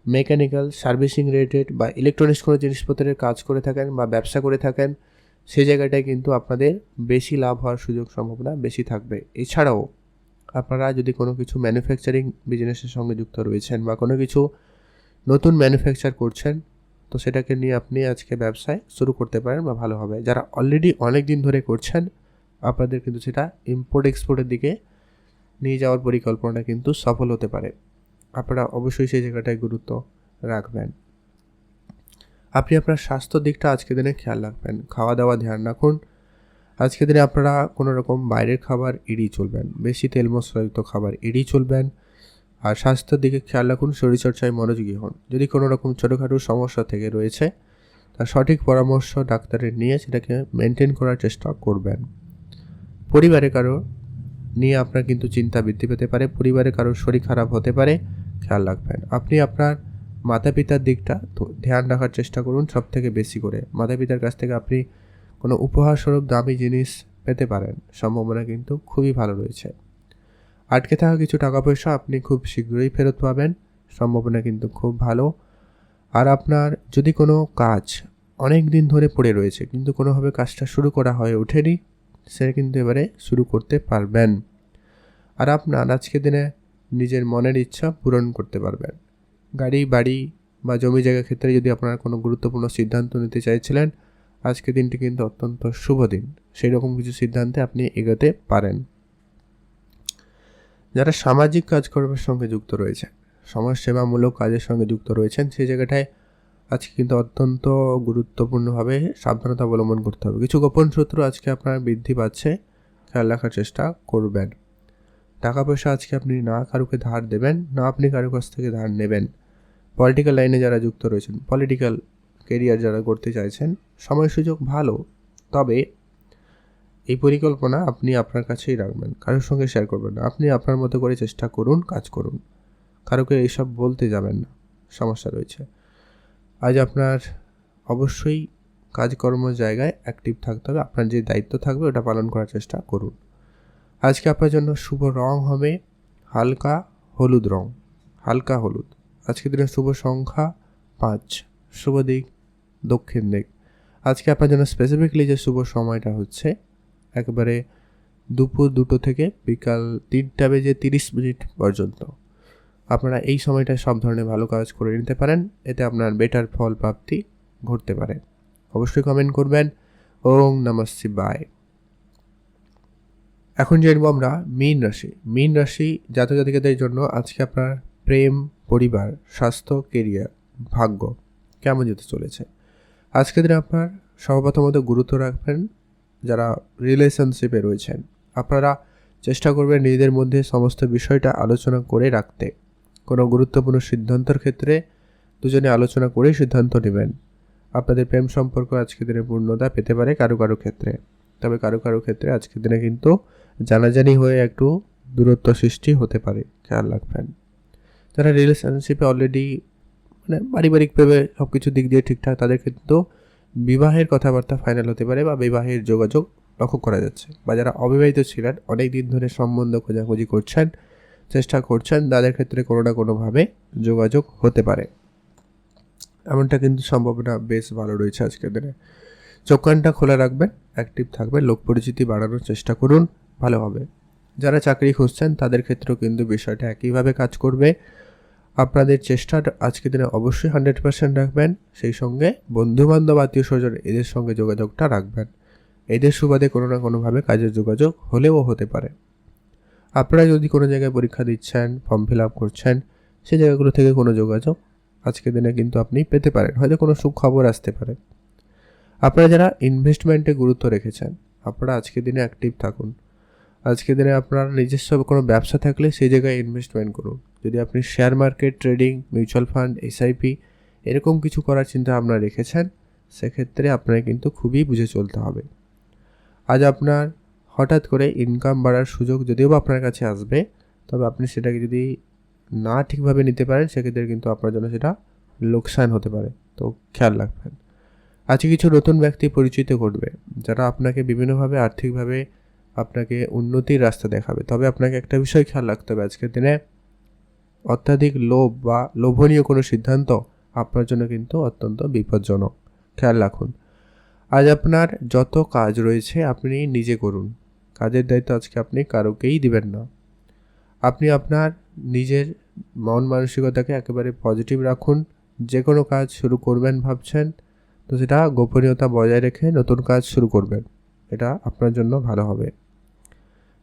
মেকানিক্যাল, সার্ভিসিং রিলেটেড বা ইলেকট্রনিক্স কোনো জিনিসপত্রের কাজ করে থাকেন বা ব্যবসা করে থাকেন, সেই জায়গাটায় কিন্তু আপনাদের বেশি লাভ হওয়ার সুযোগ সম্ভাবনা বেশি থাকবে। এছাড়াও আপনারা যদি কোনো কিছু ম্যানুফ্যাকচারিং বিজনেসের সঙ্গে যুক্ত রয়েছেন বা কোনো কিছু নতুন ম্যানুফ্যাকচার করছেন, তো সেটাকে নিয়ে আপনি আজকে ব্যবসায় শুরু করতে পারেন বা ভালো হবে। যারা অলরেডি অনেক দিন ধরে করছেন, আপনাদের কিন্তু সেটা ইম্পোর্ট এক্সপোর্টের দিকে নিয়ে যাওয়ার পরিকল্পনা কিন্তু সফল হতে পারে। আপনারা অবশ্যই সেই জায়গাটায় গুরুত্ব রাখবেন। আপনি আপনার স্বাস্থ্য দিকটা আজকের দিনে খেয়াল রাখবেন, খাওয়া দাওয়া ধ্যান রাখুন। আজকের দিনে আপনারা কোনো রকম বাইরের খাবার এড়িয়ে চলবেন, বেশি তেল মশলাযুক্ত খাবার এড়িয়ে চলবেন। আর স্বাস্থ্যের দিকে খেয়াল রাখুন, শরীরচর্চায় মনোযোগী হন। যদি কোনো রকম ছোটোখাটো সমস্যা থেকে রয়েছে, তার সঠিক পরামর্শ ডাক্তারের নিয়ে সেটাকে মেনটেন করার চেষ্টা করবেন। পরিবারে কারো নিয়ে আপনার কিন্তু চিন্তা বৃদ্ধি পেতে পারে, পরিবারে কারোর শরীর খারাপ হতে পারে, খেয়াল রাখবেন। আপনি আপনার মাতা পিতার দিকটা ধ্যান রাখার চেষ্টা করুন সব থেকে বেশি করে। মাতা পিতার কাছ থেকে আপনি কোনো উপহারস্বরূপ দামি জিনিস পেতে পারেন, সম্ভাবনা কিন্তু খুবই ভালো রয়েছে। আটকে থাকা কিছু টাকা পয়সা আপনি খুব শীঘ্রই ফেরত পাবেন, সম্ভাবনা কিন্তু খুব ভালো। আর আপনার যদি কোনো কাজ অনেক দিন ধরে পড়ে রয়েছে কিন্তু কোনোভাবে কাজটা শুরু করা হয়ে ওঠেনি, সে কিন্তু এবারে শুরু করতে পারবেন। আর আপনার আজকের দিনে নিজের মনের ইচ্ছা পূরণ করতে পারবেন। গাড়ি, বাড়ি বা জমি জায়গার ক্ষেত্রে যদি আপনারা কোনো গুরুত্বপূর্ণ সিদ্ধান্ত নিতে চাইছিলেন, আজকের দিনটি কিন্তু অত্যন্ত শুভ দিন, সেই রকম কিছু সিদ্ধান্তে আপনি এগোতে পারেন। যারা সামাজিক কাজকর্মের সঙ্গে যুক্ত রয়েছেন, সমাজসেবামূলক কাজের সঙ্গে যুক্ত রয়েছেন, সেই জায়গাটায় আজকে কিন্তু অত্যন্ত গুরুত্বপূর্ণভাবে সাবধানতা অবলম্বন করতে হবে। কিছু গোপন শত্রু আজকে আপনার বৃদ্ধি পাচ্ছে, খেয়াল রাখার চেষ্টা করবেন। টাকা পয়সা আজকে আপনি না কারুকে ধার দেবেন, না আপনি কারো কাছ থেকে ধার নেবেন। পলিটিক্যাল লাইনে যারা যুক্ত রয়েছেন, পলিটিক্যাল কেরিয়ার যারা করতে চাইছেন, সময় সুযোগ ভালো, তবে এই পরিকল্পনা আপনি আপনার কাছেই রাখবেন, কারোর সঙ্গে শেয়ার করবেন না। আপনি আপনার মতো করে চেষ্টা করুন, কাজ করুন, কারোকে এইসব বলতে যাবেন না, সমস্যা রয়েছে। আজ আপনার অবশ্যই কাজকর্ম জায়গায় অ্যাক্টিভ থাকতে হবে, আপনার যে দায়িত্ব থাকবে ওটা পালন করার চেষ্টা করুন। আজকে আপনার জন্য শুভ রং হবে হালকা হলুদ রং, হালকা হলুদ। আজকের দিনের শুভ সংখ্যা 5, শুভ দিক দক্ষিণ দিক। আজকে আপনার জন্য স্পেসিফিকলি যে শুভ সময়টা হচ্ছে একবারে দুপুর 2টো থেকে বিকাল 3টা বেজে 30 মিনিট পর্যন্ত। আপনারা এই সময়টায় সব ধরনের ভালো কাজ করে নিতে পারেন, এতে আপনার বেটার ফল প্রাপ্তি ঘটতে পারে। অবশ্যই কমেন্ট করবেন ওম নমঃ শিবায়। এখন জানবো আমরা মীন রাশি। মীন রাশি জাতক জাতিকাদের জন্য আজকে আপনার প্রেম, পরিবার, স্বাস্থ্য, কেরিয়ার, ভাগ্য কেমন যেতে চলেছে। আজকের দিনে আপনার সর্বপ্রথমত গুরুত্ব রাখবেন যারা রিলেশনশিপে রয়েছেন। আপনারা চেষ্টা করবেন নিজেদের মধ্যে সমস্ত বিষয়টা আলোচনা করে রাখতে। কোনো গুরুত্বপূর্ণ সিদ্ধান্তের ক্ষেত্রে দুজনে আলোচনা করেই সিদ্ধান্ত নেবেন। আপনাদের প্রেম সম্পর্ক আজকের দিনে পূর্ণতা পেতে পারে কারো কারো ক্ষেত্রে, তবে কারো কারো ক্ষেত্রে আজকের দিনে কিন্তু জানাজানি হয়ে একটু দূরত্ব সৃষ্টি হতে পারে, খেয়াল রাখবেন। যারা রিলেশনশিপে অলরেডি পারিবারিকভাবে সব কিছু দিক দিয়ে ঠিকঠাক, তাদের কিন্তু বিবাহের কথাবার্তা ফাইনাল হতে পারে বা বিবাহের যোগাযোগ লক্ষ্য করা যাচ্ছে। বা যারা অবিবাহিত ছিলেন, অনেক দিন ধরে সম্বন্ধ খোঁজাখুঁজি করছেন, চেষ্টা করছেন, তাদের ক্ষেত্রে কোনো না কোনোভাবে যোগাযোগ হতে পারে, এমনটা কিন্তু সম্ভাবনা বেশ ভালো রয়েছে আজকের দিনে। চোখ কানটা খোলা রাখবেন, অ্যাক্টিভ থাকবেন, লোক পরিচিতি বাড়ানোর চেষ্টা করুন, ভালো হবে। যারা চাকরি খুঁজছেন তাদের ক্ষেত্রেও কিন্তু বিষয়টা একইভাবে কাজ করবে। আপনাদের চেষ্টাটা আজকের দিনে অবশ্যই 100% রাখবেন। সেই সঙ্গে বন্ধুবান্ধব, আত্মীয় স্বজন এদের সঙ্গে যোগাযোগটা রাখবেন। এদের সুবাদে কোনো না কোনোভাবে কাজের যোগাযোগ হলেও হতে পারে। আপনারা যদি কোনো জায়গায় পরীক্ষা দিচ্ছেন, ফর্ম ফিল আপ করছেন, সেই জায়গাগুলো থেকে কোনো যোগাযোগ আজকের দিনে কিন্তু আপনি পেতে পারেন, হয়তো কোনো সুখবর আসতে পারে। আপনারা যারা ইনভেস্টমেন্টে গুরুত্ব রেখেছেন, আপনারা আজকের দিনে অ্যাক্টিভ থাকুন। আজকের দিনে আপনার নিজস্ব কোনো ব্যবসা থাকলে সেই জায়গায় ইনভেস্টমেন্ট করুন। যদি আপনি share market, trading, mutual fund, SIP এরকম কিছু করার চিন্তা ভাবনা রেখেছেন, সেক্ষেত্রে আপনাকে কিন্তু খুবই বুঝে চলতে হবে। আজ আপনার হঠাৎ করে ইনকাম বাড়ার সুযোগ যদিও বা আপনার কাছে আসবে, তবে আপনি সেটাকে যদি না ঠিকভাবে নিতে পারেন, সেক্ষেত্রে কিন্তু আপনার জন্য সেটা লোকসান হতে পারে, তো খেয়াল রাখবেন। আজকে কিছু নতুন ব্যক্তি পরিচিত ঘটবে, যারা আপনাকে বিভিন্নভাবে আর্থিকভাবে আপনাকে উন্নতির রাস্তা দেখাবে। তবে আপনাকে একটা বিষয় খেয়াল রাখতে হবে, আজকের দিনে অত্যাধিক লোভ বা লোভনীয় কোনো সিদ্ধান্ত আপনার জন্য কিন্তু অত্যন্ত বিপজ্জনক, খেয়াল রাখুন। আজ আপনার যত কাজ রয়েছে আপনি নিজে করুন, কাজের দায়িত্ব আজকে আপনি কারোকেই দিবেন না। আপনি আপনার নিজের মন মানসিকতাকে একেবারে পজিটিভ রাখুন। যে কোনো কাজ শুরু করবেন ভাবছেন, তো সেটা গোপনীয়তা বজায় রেখে নতুন কাজ শুরু করবেন, এটা আপনার জন্য ভালো হবে।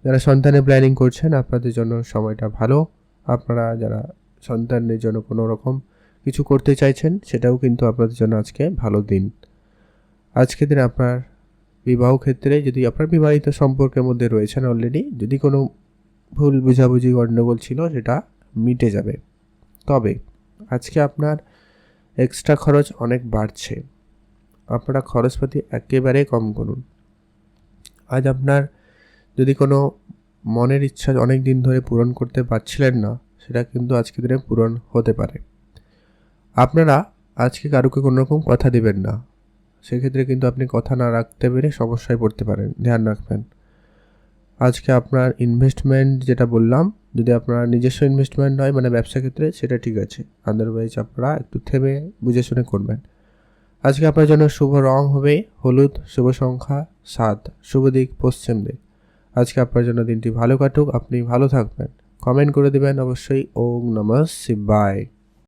যারা সন্তানের প্ল্যানিং করছেন, আপনাদের জন্য সময়টা ভালো। আপনারা যারা সন্তানের জন্য কোনো রকম কিছু করতে চাইছেন, সেটাও কিন্তু আপনাদের জন্য আজকে ভালো দিন। আজকের দিন আপনার বিবাহ ক্ষেত্রে, যদি আপনার বিবাহিত সম্পর্কের মধ্যে রয়েছেন অলরেডি, যদি কোনো ভুল বুঝাবুঝি গণ্ডগোল ছিল, সেটা মিটে যাবে। তবে আজকে আপনার এক্সট্রা খরচ অনেক বাড়ছে, আপনারা খরচপাতি একেবারে কম করুন। আজ আপনার যদি কোনো মনের ইচ্ছা অনেক দিন ধরে পূরণ করতে পারছিলেন না, সেটা কিন্তু আজকের দিনে পূরণ হতে পারে। আপনারা আজকে কারোকে কোনো রকম কথা দেবেন না, সেক্ষেত্রে কিন্তু আপনি কথা না রাখতে পেরে সমস্যায় পড়তে পারেন, ধ্যান রাখবেন। আজকে আপনার ইনভেস্টমেন্ট যেটা বললাম, যদি আপনার নিজস্ব ইনভেস্টমেন্ট হয় মানে ব্যবসা ক্ষেত্রে, সেটা ঠিক আছে, আদারওয়াইজ আপনারা একটু থেমে বুঝে শুনে করবেন। আজকে আপনার জন্য শুভ রং হবে হলুদ, শুভ সংখ্যা 7, শুভ দিক পশ্চিম দিক। আজকে আপনার জন্য দিনটি ভালো কাটুক, আপনি ভালো থাকবেন। কমেন্ট করে দেবেন অবশ্যই। ওম নমঃ শিবায়।